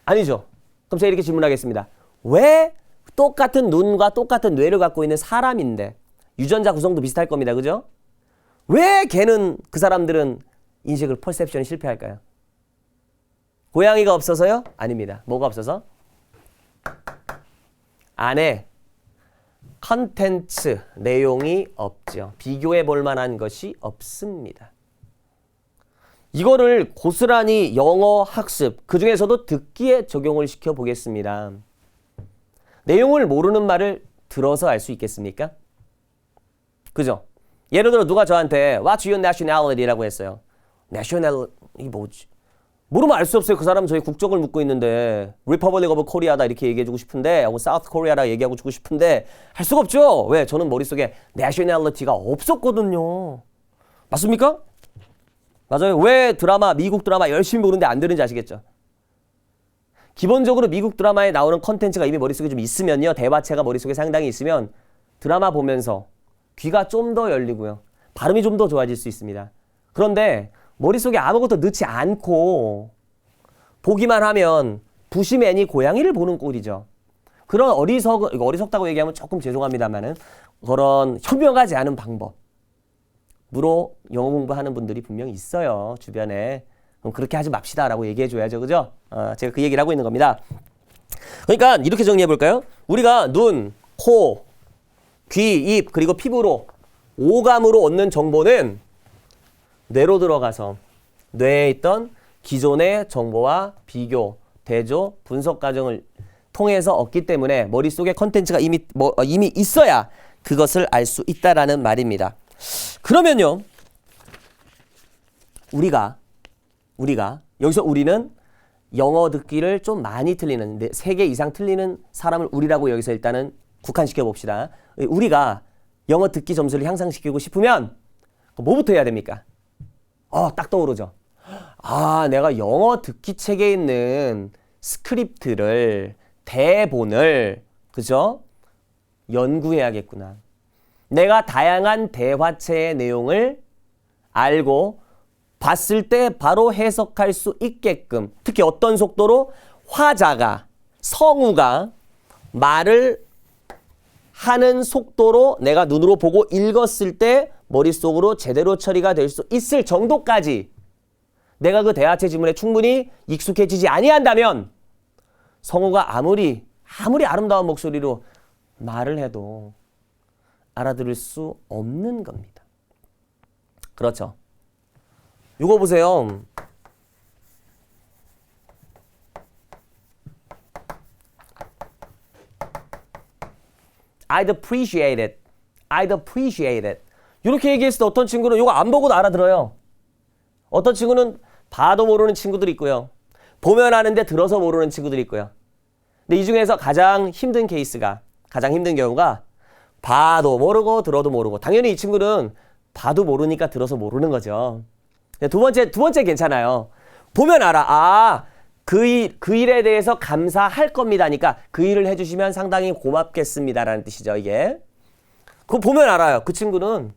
아니죠. 그럼 제가 이렇게 질문하겠습니다. 왜 똑같은 눈과 똑같은 뇌를 갖고 있는 사람인데 유전자 구성도 비슷할 겁니다. 그죠? 왜 걔는 그 사람들은 인식을 퍼셉션이 실패할까요? 고양이가 없어서요? 아닙니다. 뭐가 없어서? 안에 컨텐츠, 내용이 없죠. 비교해 볼 만한 것이 없습니다. 이거를 고스란히 영어 학습, 그 중에서도 듣기에 적용을 시켜 보겠습니다. 내용을 모르는 말을 들어서 알 수 있겠습니까? 그죠? 예를 들어 누가 저한테 What's your nationality라고 했어요. nationality 뭐지? 모르면 알 수 없어요. 그 사람은 저희 국적을 묻고 있는데 Republic of Korea다 이렇게 얘기해주고 싶은데 하고 South Korea라 얘기하고 주고 싶은데 할 수가 없죠. 왜? 저는 머릿속에 nationality가 없었거든요. 맞습니까? 맞아요. 왜 드라마, 미국 드라마 열심히 보는데 안 되는지 아시겠죠? 기본적으로 미국 드라마에 나오는 컨텐츠가 이미 머릿속에 좀 있으면요. 대화체가 머릿속에 상당히 있으면 드라마 보면서 귀가 좀 더 열리고요. 발음이 좀 더 좋아질 수 있습니다. 그런데 머릿속에 아무것도 넣지 않고 보기만 하면 부시맨이 고양이를 보는 꼴이죠. 그런 어리석다고 얘기하면 조금 죄송합니다만은 그런 현명하지 않은 방법으로 영어 공부하는 분들이 분명히 있어요. 주변에. 그럼 그렇게 하지 맙시다라고 얘기해줘야죠. 그죠? 제가 그 얘기를 하고 있는 겁니다. 그러니까 이렇게 정리해 볼까요? 우리가 눈, 코, 귀, 입 그리고 피부로 오감으로 얻는 정보는 뇌로 들어가서 뇌에 있던 기존의 정보와 비교, 대조, 분석 과정을 통해서 얻기 때문에 머릿속에 컨텐츠가 이미 있어야 그것을 알 수 있다라는 말입니다. 그러면요. 우리가 여기서 우리는 영어 듣기를 좀 많이 틀리는 3개 이상 틀리는 사람을 우리라고 여기서 일단은 국한시켜 봅시다. 우리가 영어 듣기 점수를 향상시키고 싶으면 뭐부터 해야 됩니까? 딱 떠오르죠. 내가 영어 듣기 책에 있는 스크립트를, 대본을, 그죠? 연구해야겠구나. 내가 다양한 대화체의 내용을 알고 봤을 때 바로 해석할 수 있게끔, 특히 어떤 속도로 화자가, 성우가 말을 하는 속도로 내가 눈으로 보고 읽었을 때 머릿속으로 제대로 처리가 될 수 있을 정도까지 내가 그 대화체 지문에 충분히 익숙해지지 아니한다면 성우가 아무리 아름다운 목소리로 말을 해도 알아들을 수 없는 겁니다. 그렇죠. 이거 보세요. I'd appreciate it. I'd appreciate it. 이렇게 얘기했을 때 어떤 친구는 이거 안 보고도 알아들어요. 어떤 친구는 봐도 모르는 친구들이 있고요. 보면 아는데 들어서 모르는 친구들이 있고요. 근데 이 중에서 가장 힘든 경우가 봐도 모르고 들어도 모르고. 당연히 이 친구는 봐도 모르니까 들어서 모르는 거죠. 두 번째 괜찮아요. 보면 알아. 그 일에 대해서 감사할 겁니다니까 그 일을 해주시면 상당히 고맙겠습니다라는 뜻이죠. 이게. 그거 보면 알아요. 그 친구는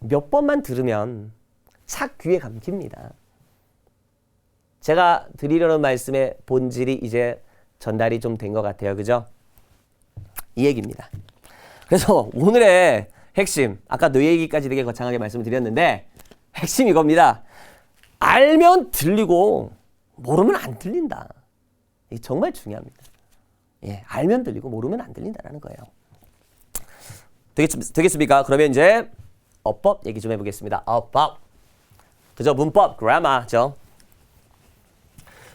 몇 번만 들으면 착 귀에 감깁니다. 제가 드리려는 말씀의 본질이 이제 전달이 좀 된 것 같아요. 그죠? 이 얘기입니다. 그래서 오늘의 핵심, 아까 뇌 얘기까지 되게 거창하게 말씀을 드렸는데 핵심 이겁니다. 알면 들리고 모르면 안 들린다. 이게 정말 중요합니다. 알면 들리고 모르면 안 들린다라는 거예요. 되겠습니까? 그러면 이제 어법 얘기 좀 해보겠습니다. 어법. 그죠? 문법, 그라마죠.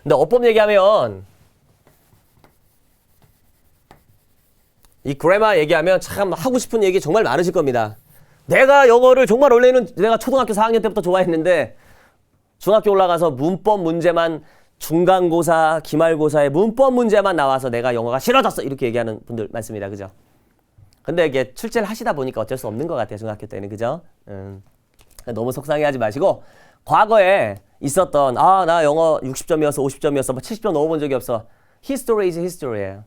근데 어법 얘기하면 이 그래마 얘기하면 참 하고 싶은 얘기 정말 많으실 겁니다. 내가 영어를 정말 원래는 내가 초등학교 4학년 때부터 좋아했는데 중학교 올라가서 문법 문제만 중간고사, 기말고사에 문법 문제만 나와서 내가 영어가 싫어졌어 이렇게 얘기하는 분들 많습니다. 그죠? 근데 이게 출제를 하시다 보니까 어쩔 수 없는 것 같아요. 중학교 때는. 그죠? 너무 속상해하지 마시고 과거에 있었던 나 영어 60점이었어 50점이었어 뭐 70점 넘어본 적이 없어. History is history예요.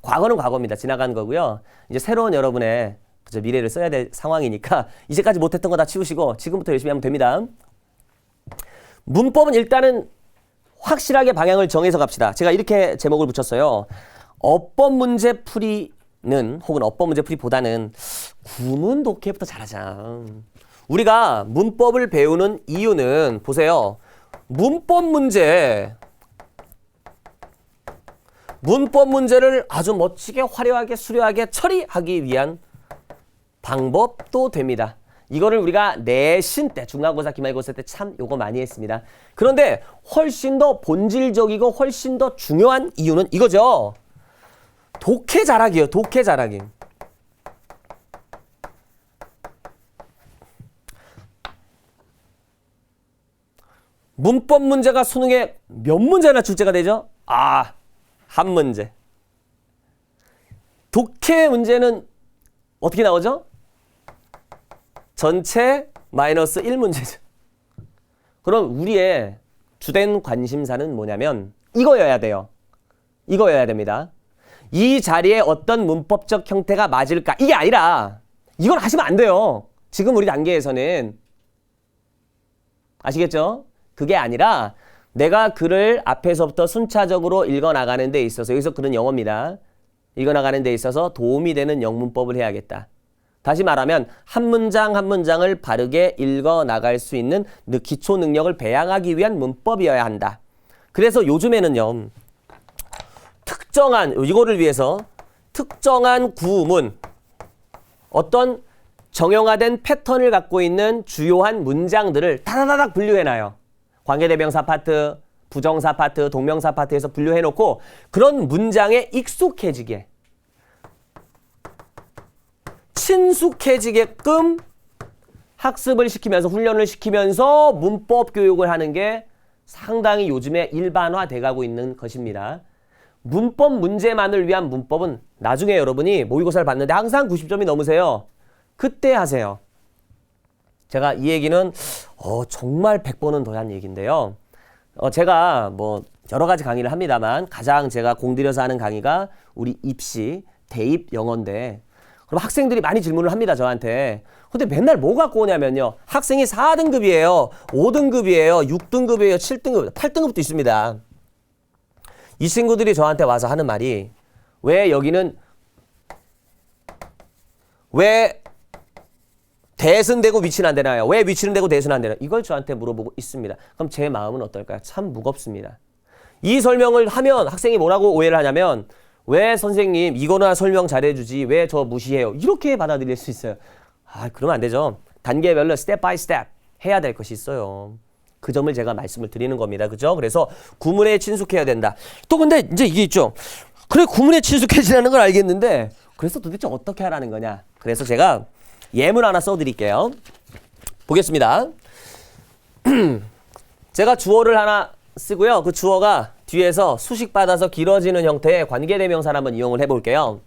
과거는 과거입니다. 지나간 거고요. 이제 새로운 여러분의 그저 미래를 써야 될 상황이니까 이제까지 못했던 거 다 치우시고 지금부터 열심히 하면 됩니다. 문법은 일단은 확실하게 방향을 정해서 갑시다. 제가 이렇게 제목을 붙였어요. 어법 문제 풀이는 혹은 어법 문제 풀이보다는 구문 독해부터 잘하자. 우리가 문법을 배우는 이유는 보세요. 문법 문제를 아주 멋지게 화려하게 수려하게 처리하기 위한 방법도 됩니다. 이거를 우리가 내신 때 중간고사 기말고사 때 참 요거 많이 했습니다. 그런데 훨씬 더 본질적이고 훨씬 더 중요한 이유는 이거죠. 독해 잘하기요. 독해 잘하기. 문법 문제가 수능에 몇 문제나 출제가 되죠? 한 문제. 독해 문제는 어떻게 나오죠? 전체 마이너스 1문제죠. 그럼 우리의 주된 관심사는 뭐냐면 이거여야 돼요. 이거여야 됩니다. 이 자리에 어떤 문법적 형태가 맞을까? 이게 아니라 이걸 하시면 안 돼요. 지금 우리 단계에서는. 아시겠죠? 그게 아니라 내가 글을 앞에서부터 순차적으로 읽어나가는 데 있어서 여기서 글은 영어입니다. 읽어나가는 데 있어서 도움이 되는 영문법을 해야겠다. 다시 말하면 한 문장 한 문장을 바르게 읽어나갈 수 있는 기초 능력을 배양하기 위한 문법이어야 한다. 그래서 요즘에는요. 이거를 위해서 특정한 구문, 어떤 정형화된 패턴을 갖고 있는 주요한 문장들을 다다다닥 분류해놔요. 관계대명사 파트, 부정사 파트, 동명사 파트에서 분류해놓고 그런 문장에 익숙해지게 친숙해지게끔 학습을 시키면서 훈련을 시키면서 문법 교육을 하는 게 상당히 요즘에 일반화돼 가고 있는 것입니다. 문법 문제만을 위한 문법은 나중에 여러분이 모의고사를 봤는데 항상 90점이 넘으세요. 그때 하세요. 제가 이 얘기는 정말 100번은 더 한 얘기인데요. 제가 뭐 여러 가지 강의를 합니다만 가장 제가 공들여서 하는 강의가 우리 입시, 대입 영어인데 그럼 학생들이 많이 질문을 합니다, 저한테. 근데 맨날 뭐 갖고 오냐면요. 학생이 4등급이에요. 5등급이에요. 6등급이에요. 7등급, 8등급도 있습니다. 이 친구들이 저한테 와서 하는 말이 왜 여기는 왜 대수는 되고 위치는 안 되나요? 왜 위치는 되고 대수는 안 되나요? 이걸 저한테 물어보고 있습니다. 그럼 제 마음은 어떨까요? 참 무겁습니다. 이 설명을 하면 학생이 뭐라고 오해를 하냐면 왜 선생님 이거나 설명 잘해주지 왜 저 무시해요? 이렇게 받아들일 수 있어요. 그러면 안 되죠. 단계별로 스텝 바이 스텝 해야 될 것이 있어요. 그 점을 제가 말씀을 드리는 겁니다. 그죠? 그래서 구문에 친숙해야 된다. 또 근데 이제 이게 있죠. 그래 구문에 친숙해지라는 걸 알겠는데 그래서 도대체 어떻게 하라는 거냐. 그래서 제가 예문 하나 써드릴게요. 보겠습니다. 제가 주어를 하나 쓰고요. 그 주어가 뒤에서 수식받아서 길어지는 형태의 관계대명사를 한번 이용을 해볼게요.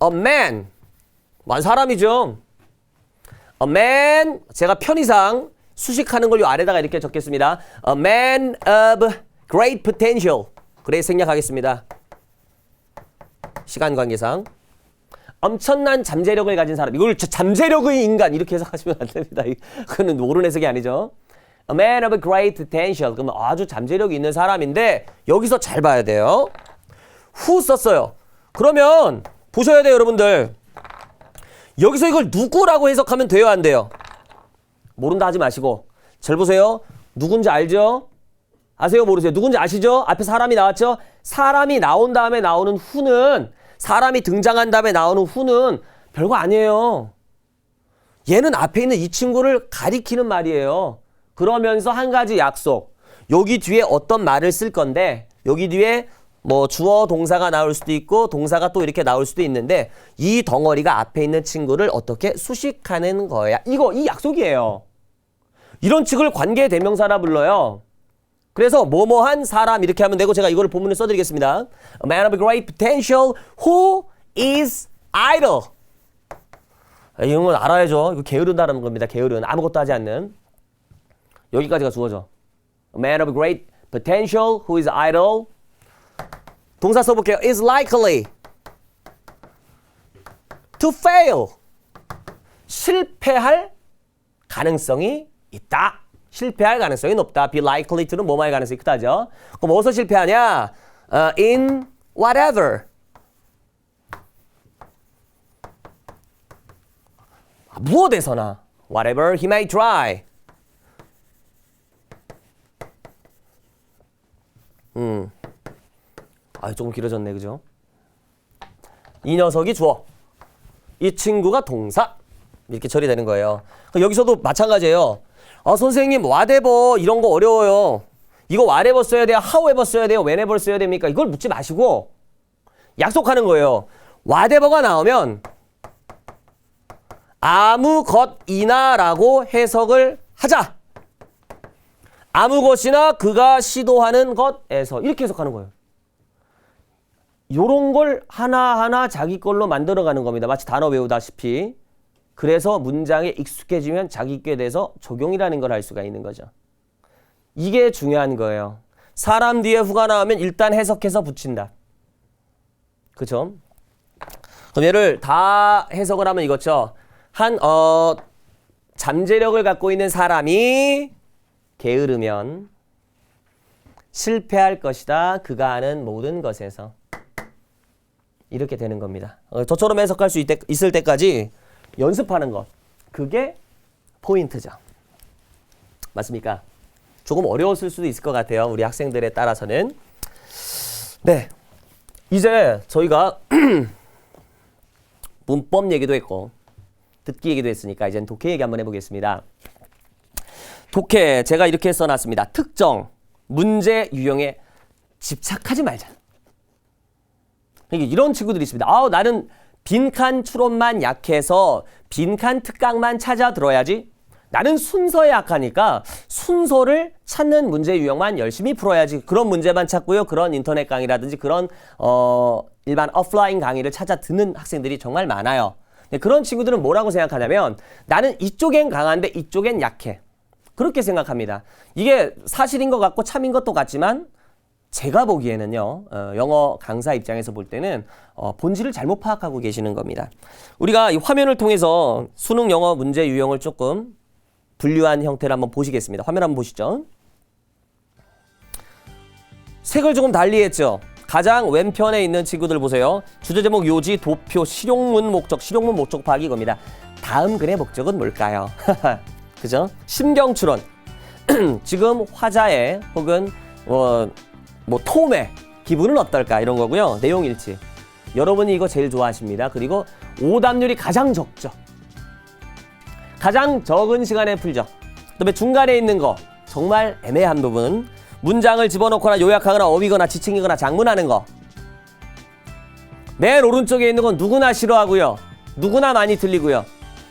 A man. 사람이죠. A man. 제가 편의상 수식하는 걸 요 아래다가 이렇게 적겠습니다. A man of great potential. 그래 생략하겠습니다. 시간 관계상. 엄청난 잠재력을 가진 사람. 이걸 잠재력의 인간 이렇게 해석하시면 안 됩니다. 그거는 옳은 해석이 아니죠. A man of great potential. 그러면 아주 잠재력이 있는 사람인데 여기서 잘 봐야 돼요. who 썼어요. 그러면 보셔야 돼요, 여러분들. 여기서 이걸 누구라고 해석하면 돼요, 안 돼요? 모른다 하지 마시고 잘 보세요. 누군지 알죠? 아세요, 모르세요? 누군지 아시죠? 앞에 사람이 나왔죠? 사람이 나온 다음에 나오는 who는 사람이 등장한 다음에 나오는 who는 별거 아니에요. 얘는 앞에 있는 이 친구를 가리키는 말이에요. 그러면서 한 가지 약속. 여기 뒤에 어떤 말을 쓸 건데 여기 뒤에 뭐 주어 동사가 나올 수도 있고 동사가 또 이렇게 나올 수도 있는데 이 덩어리가 앞에 있는 친구를 어떻게 수식하는 거야. 이 약속이에요. 이런 측을 관계대명사라 불러요. 그래서 뭐뭐한 사람 이렇게 하면 되고 제가 이거를 본문에 써드리겠습니다. A man of great potential who is idle. 이런 건 알아야죠. 이거 게으르다는 겁니다. 게으른 아무것도 하지 않는. 여기까지가 주어져. A man of great potential who is idle. 동사 써볼게요. is likely to fail. 실패할 가능성이 있다. 실패할 가능성이 높다. be likely to는 뭐뭐할 가능성이 크다죠. 그럼 어디서 실패하냐? in whatever. 무엇에서나. whatever he may try. 조금 길어졌네, 그죠? 이 녀석이 주어. 이 친구가 동사. 이렇게 처리되는 거예요. 여기서도 마찬가지예요. 선생님, whatever 이런 거 어려워요. 이거 whatever 써야 돼요? however 써야 돼요? whenever 써야 됩니까? 이걸 묻지 마시고 약속하는 거예요. whatever가 나오면 아무 것이나 라고 해석을 하자. 아무 것이나 그가 시도하는 것에서 이렇게 해석하는 거예요. 요런 걸 하나하나 자기 걸로 만들어가는 겁니다. 마치 단어 외우다시피. 그래서 문장에 익숙해지면 자기 께 대해서 적용이라는 걸 할 수가 있는 거죠. 이게 중요한 거예요. 사람 뒤에 후가 나오면 일단 해석해서 붙인다. 그죠? 그럼 얘를 다 해석을 하면 이거죠. 잠재력을 갖고 있는 사람이 게으르면 실패할 것이다. 그가 하는 모든 것에서. 이렇게 되는 겁니다. 저처럼 해석할 수 있을 때까지 연습하는 것. 그게 포인트죠. 맞습니까? 조금 어려웠을 수도 있을 것 같아요. 우리 학생들에 따라서는. 네. 이제 저희가 문법 얘기도 했고 듣기 얘기도 했으니까 이제는 독해 얘기 한번 해보겠습니다. 독해 제가 이렇게 써놨습니다. 특정, 문제 유형에 집착하지 말자. 이런 친구들이 있습니다. 나는 빈칸 추론만 약해서 빈칸 특강만 찾아 들어야지. 나는 순서에 약하니까 순서를 찾는 문제 유형만 열심히 풀어야지. 그런 문제만 찾고요. 그런 인터넷 강의라든지 그런 일반 오프라인 강의를 찾아 듣는 학생들이 정말 많아요. 그런 친구들은 뭐라고 생각하냐면 나는 이쪽엔 강한데 이쪽엔 약해. 그렇게 생각합니다. 이게 사실인 것 같고 참인 것도 같지만 제가 보기에는요. 영어 강사 입장에서 볼 때는 본질을 잘못 파악하고 계시는 겁니다. 우리가 이 화면을 통해서 수능 영어 문제 유형을 조금 분류한 형태를 한번 보시겠습니다. 화면 한번 보시죠. 색을 조금 달리했죠. 가장 왼편에 있는 친구들 보세요. 주제 제목, 요지, 도표, 실용문 목적, 실용문 목적 파악이 이겁니다. 다음 글의 목적은 뭘까요? 그죠? 심경 추론. 지금 화자의 혹은 톰의 기분은 어떨까 이런 거고요. 내용 일치. 여러분이 이거 제일 좋아하십니다. 그리고 오답률이 가장 적죠. 가장 적은 시간에 풀죠. 그다음에 중간에 있는 거 정말 애매한 부분. 문장을 집어넣거나 요약하거나 어휘거나 지칭이거나 장문하는 거. 맨 오른쪽에 있는 건 누구나 싫어하고요. 누구나 많이 틀리고요.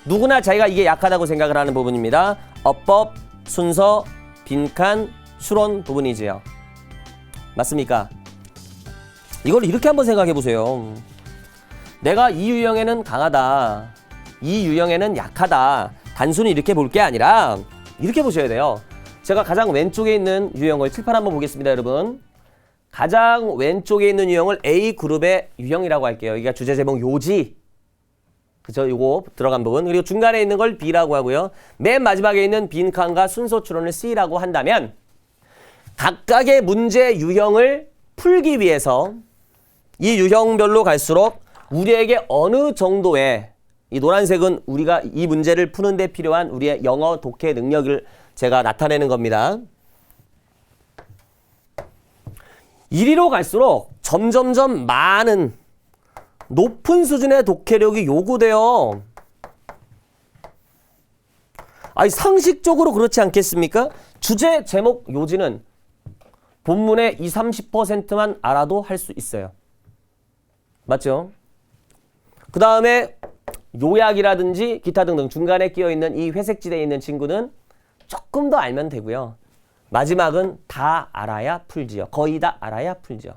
누구나 자기가 이게 약하다고 생각을 하는 부분입니다. 어법, 순서, 빈칸, 추론 부분이지요. 맞습니까? 이걸 이렇게 한번 생각해 보세요. 내가 이 유형에는 강하다. 이 유형에는 약하다. 단순히 이렇게 볼 게 아니라 이렇게 보셔야 돼요. 제가 가장 왼쪽에 있는 유형을 칠판 한번 보겠습니다, 여러분. 가장 왼쪽에 있는 유형을 A그룹의 유형이라고 할게요. 여기가 주제 제목 요지. 그죠? 요거 들어간 부분. 그리고 중간에 있는 걸 B라고 하고요. 맨 마지막에 있는 빈칸과 순서 추론을 C라고 한다면 각각의 문제 유형을 풀기 위해서 이 유형별로 갈수록 우리에게 어느 정도의 이 노란색은 우리가 이 문제를 푸는 데 필요한 우리의 영어 독해 능력을 제가 나타내는 겁니다. 이리로 갈수록 점점점 많은 높은 수준의 독해력이 요구돼요. 상식적으로 그렇지 않겠습니까? 주제, 제목, 요지는 본문의 20-30%만 알아도 할 수 있어요. 맞죠? 그 다음에 요약이라든지 기타 등등 중간에 끼어있는 이 회색지대에 있는 친구는 조금 더 알면 되고요. 마지막은 다 알아야 풀지요. 거의 다 알아야 풀죠.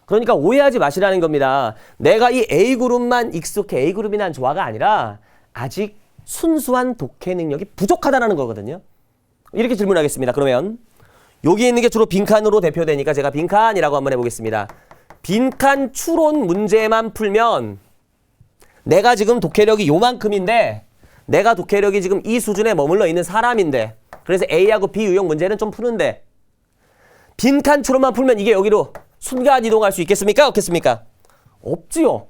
그러니까 오해하지 마시라는 겁니다. 내가 이 A그룹만 익숙해, A그룹이 난 좋아가 아니라 아직 순수한 독해 능력이 부족하다는 거거든요. 이렇게 질문하겠습니다. 그러면 여기 있는 게 주로 빈칸으로 대표되니까 제가 빈칸이라고 한번 해보겠습니다. 빈칸 추론 문제만 풀면 내가 지금 독해력이 요만큼인데 내가 독해력이 지금 이 수준에 머물러 있는 사람인데 그래서 A하고 B 유형 문제는 좀 푸는데 빈칸 추론만 풀면 이게 여기로 순간 이동할 수 있겠습니까? 없겠습니까? 없지요.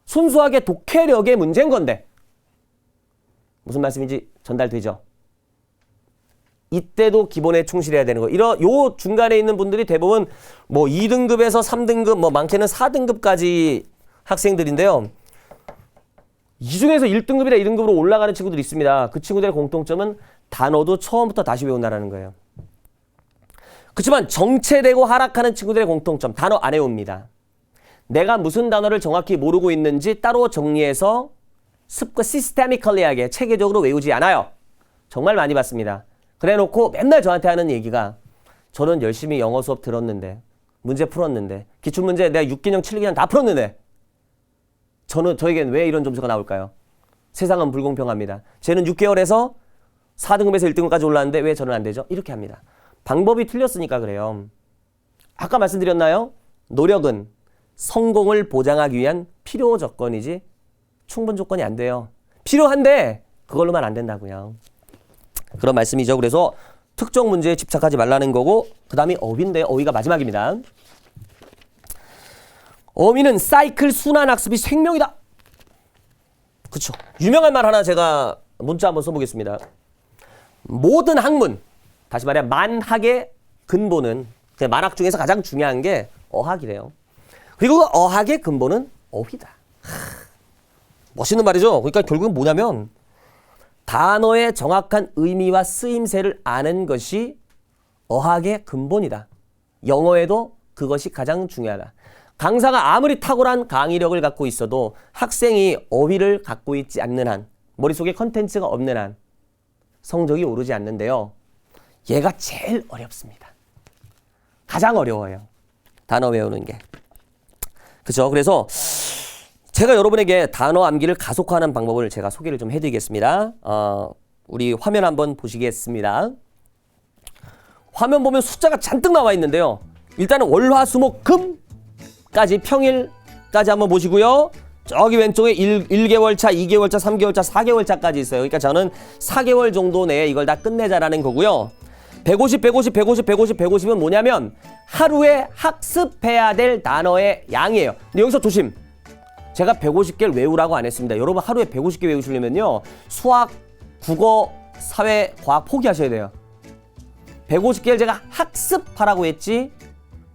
순수하게 독해력의 문제인 건데 무슨 말씀인지 전달되죠? 이때도 기본에 충실해야 되는 거. 요 중간에 있는 분들이 대부분 뭐 2등급에서 3등급, 뭐 많게는 4등급까지 학생들인데요. 이 중에서 1등급이나 2등급으로 올라가는 친구들이 있습니다. 그 친구들의 공통점은 단어도 처음부터 다시 외운다는 거예요. 그렇지만 정체되고 하락하는 친구들의 공통점, 단어 안 외웁니다. 내가 무슨 단어를 정확히 모르고 있는지 따로 정리해서 시스테미컬리하게 체계적으로 외우지 않아요. 정말 많이 봤습니다. 그래놓고 맨날 저한테 하는 얘기가 저는 열심히 영어 수업 들었는데 문제 풀었는데 기출문제 내가 6기능 7기능 다 풀었는데 저에겐 왜 이런 점수가 나올까요? 세상은 불공평합니다. 쟤는 6개월에서 4등급에서 1등급까지 올랐는데 왜 저는 안 되죠? 이렇게 합니다. 방법이 틀렸으니까 그래요. 아까 말씀드렸나요? 노력은 성공을 보장하기 위한 필요 조건이지 충분 조건이 안 돼요. 필요한데 그걸로만 안 된다고요. 그런 말씀이죠. 그래서 특정 문제에 집착하지 말라는 거고 그 다음이 어휘인데 어휘가 마지막입니다. 어휘는 사이클 순환학습이 생명이다. 그쵸. 유명한 말 하나 제가 문자 한번 써보겠습니다. 모든 학문, 다시 말해 만학의 근본은 만학 중에서 가장 중요한 게 어학이래요. 그리고 그 어학의 근본은 어휘다. 멋있는 말이죠. 그러니까 결국은 뭐냐면 단어의 정확한 의미와 쓰임새를 아는 것이 어학의 근본이다. 영어에도 그것이 가장 중요하다. 강사가 아무리 탁월한 강의력을 갖고 있어도 학생이 어휘를 갖고 있지 않는 한, 머릿속에 컨텐츠가 없는 한 성적이 오르지 않는데요. 얘가 제일 어렵습니다. 가장 어려워요. 단어 외우는 게. 그렇죠? 그래서 제가 여러분에게 단어 암기를 가속화하는 방법을 제가 소개를 좀 해드리겠습니다. 우리 화면 한번 보시겠습니다. 화면 보면 숫자가 잔뜩 나와 있는데요. 일단은 월화수목금까지 평일까지 한번 보시고요. 저기 왼쪽에 1개월 차, 2개월 차, 3개월 차, 4개월 차까지 있어요. 그러니까 저는 4개월 정도 내에 이걸 다 끝내자라는 거고요. 150, 150, 150, 150, 150은 뭐냐면 하루에 학습해야 될 단어의 양이에요. 근데 여기서 조심. 제가 150개를 외우라고 안 했습니다. 여러분 하루에 150개 외우시려면요. 수학, 국어, 사회, 과학 포기하셔야 돼요. 150개를 제가 학습하라고 했지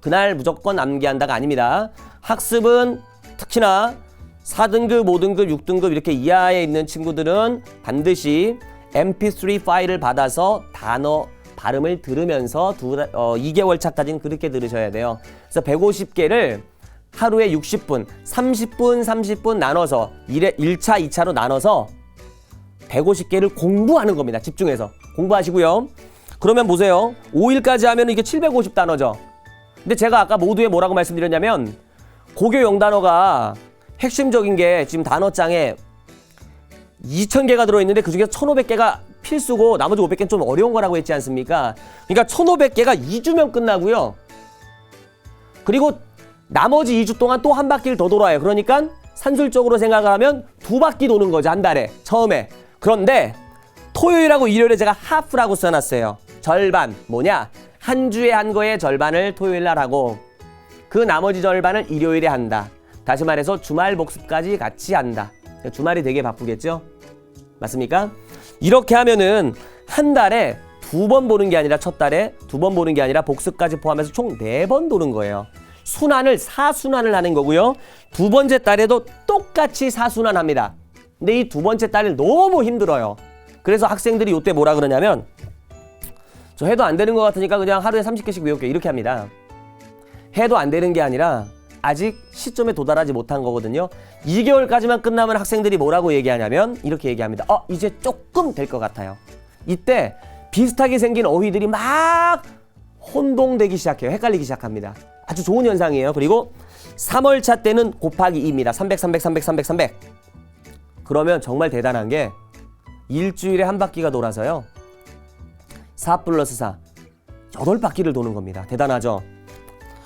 그날 무조건 암기한다가 아닙니다. 학습은 특히나 4등급, 5등급, 6등급 이렇게 이하에 있는 친구들은 반드시 mp3 파일을 받아서 단어 발음을 들으면서 2개월 차까지는 그렇게 들으셔야 돼요. 그래서 150개를 하루에 60분, 30분, 30분 나눠서 1차, 2차로 나눠서 150개를 공부하는 겁니다. 집중해서 공부하시고요. 그러면 보세요. 5일까지 하면 이게 750단어죠. 근데 제가 아까 모두에 뭐라고 말씀드렸냐면 고교 영단어가 핵심적인 게 지금 단어장에 2,000개가 들어있는데 그중에 1,500개가 필수고 나머지 500개는 좀 어려운 거라고 했지 않습니까? 그러니까 1,500개가 2주면 끝나고요. 그리고 나머지 2주 동안 또 한 바퀴를 더 돌아요. 그러니까 산술적으로 생각을 하면 2바퀴 도는 거죠. 한 달에 처음에. 그런데 토요일하고 일요일에 제가 하프라고 써놨어요. 절반. 뭐냐? 한 주에 한 거의 절반을 토요일 날 하고 그 나머지 절반을 일요일에 한다. 다시 말해서 주말 복습까지 같이 한다. 주말이 되게 바쁘겠죠? 맞습니까? 이렇게 하면은 한 달에 2번 보는 게 아니라 첫 달에 2번 보는 게 아니라 복습까지 포함해서 총 4번 도는 거예요. 순환을 4순환을 하는 거고요. 두 번째 달에도 똑같이 4순환 합니다. 근데 이 두 번째 달이 너무 힘들어요. 그래서 학생들이 이때 뭐라 그러냐면 저 해도 안 되는 것 같으니까 그냥 하루에 30개씩 외울게 이렇게 합니다. 해도 안 되는 게 아니라 아직 시점에 도달하지 못한 거거든요. 2개월까지만 끝나면 학생들이 뭐라고 얘기하냐면 이렇게 얘기합니다. 이제 조금 될 것 같아요. 이때 비슷하게 생긴 어휘들이 막 혼동되기 시작해요. 헷갈리기 시작합니다. 아주 좋은 현상이에요. 그리고 3월차 때는 곱하기 2입니다. 300, 300, 300, 300, 300. 그러면 정말 대단한 게 일주일에 한 바퀴가 돌아서요. 4 플러스 4, 8바퀴를 도는 겁니다. 대단하죠?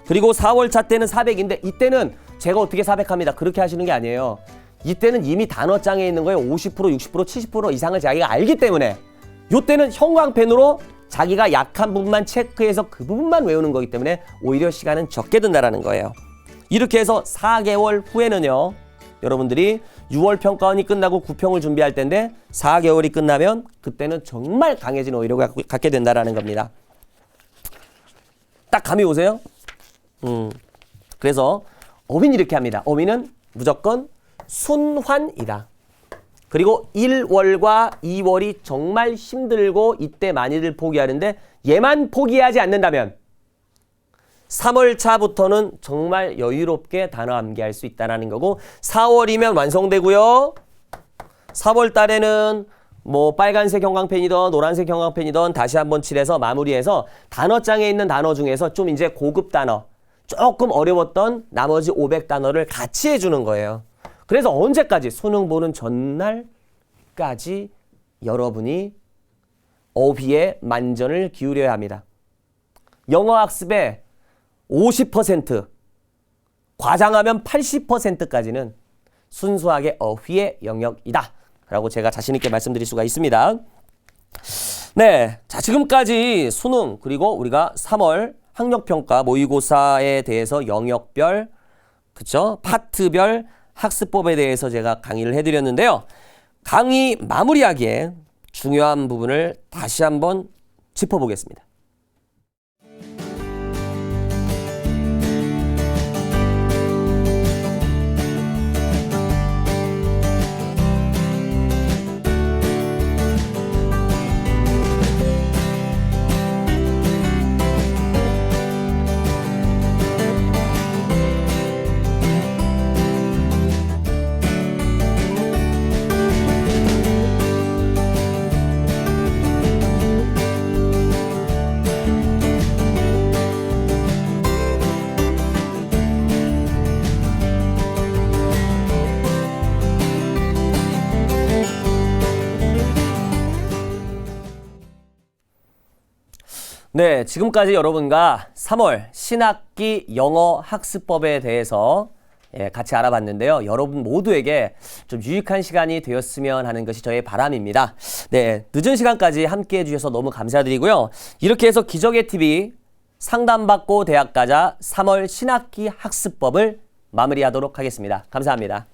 그리고 4월차 때는 400인데 이때는 제가 어떻게 400합니다. 그렇게 하시는 게 아니에요. 이때는 이미 단어장에 있는 거에 50%, 60%, 70% 이상을 자기가 알기 때문에 이때는 형광펜으로 자기가 약한 부분만 체크해서 그 부분만 외우는 거기 때문에 오히려 시간은 적게 든다라는 거예요. 이렇게 해서 4개월 후에는요. 여러분들이 6월 평가원이 끝나고 9평을 준비할 텐데 4개월이 끝나면 그때는 정말 강해진 어휘력을 갖게 된다라는 겁니다. 딱 감이 오세요? 그래서 어휘는 이렇게 합니다. 어휘는 무조건 순환이다. 그리고 1월과 2월이 정말 힘들고 이때 많이들 포기하는데 얘만 포기하지 않는다면 3월 차부터는 정말 여유롭게 단어 암기할 수 있다는 거고 4월이면 완성되고요. 4월 달에는 뭐 빨간색 형광펜이든 노란색 형광펜이든 다시 한번 칠해서 마무리해서 단어장에 있는 단어 중에서 좀 이제 고급 단어 조금 어려웠던 나머지 500단어를 같이 해주는 거예요. 그래서 언제까지? 수능 보는 전날까지 여러분이 어휘에 만전을 기울여야 합니다. 영어 학습에 50%, 과장하면 80%까지는 순수하게 어휘의 영역이다 라고 제가 자신 있게 말씀드릴 수가 있습니다. 네, 자 지금까지 수능 그리고 우리가 3월 학력평가 모의고사에 대해서 영역별, 그쵸? 파트별 학습법에 대해서 제가 강의를 해드렸는데요. 강의 마무리하기에 중요한 부분을 다시 한번 짚어보겠습니다. 네, 지금까지 여러분과 3월 신학기 영어 학습법에 대해서 같이 알아봤는데요. 여러분 모두에게 좀 유익한 시간이 되었으면 하는 것이 저의 바람입니다. 네, 늦은 시간까지 함께 해주셔서 너무 감사드리고요. 이렇게 해서 기적의 TV 상담받고 대학 가자 3월 신학기 학습법을 마무리하도록 하겠습니다. 감사합니다.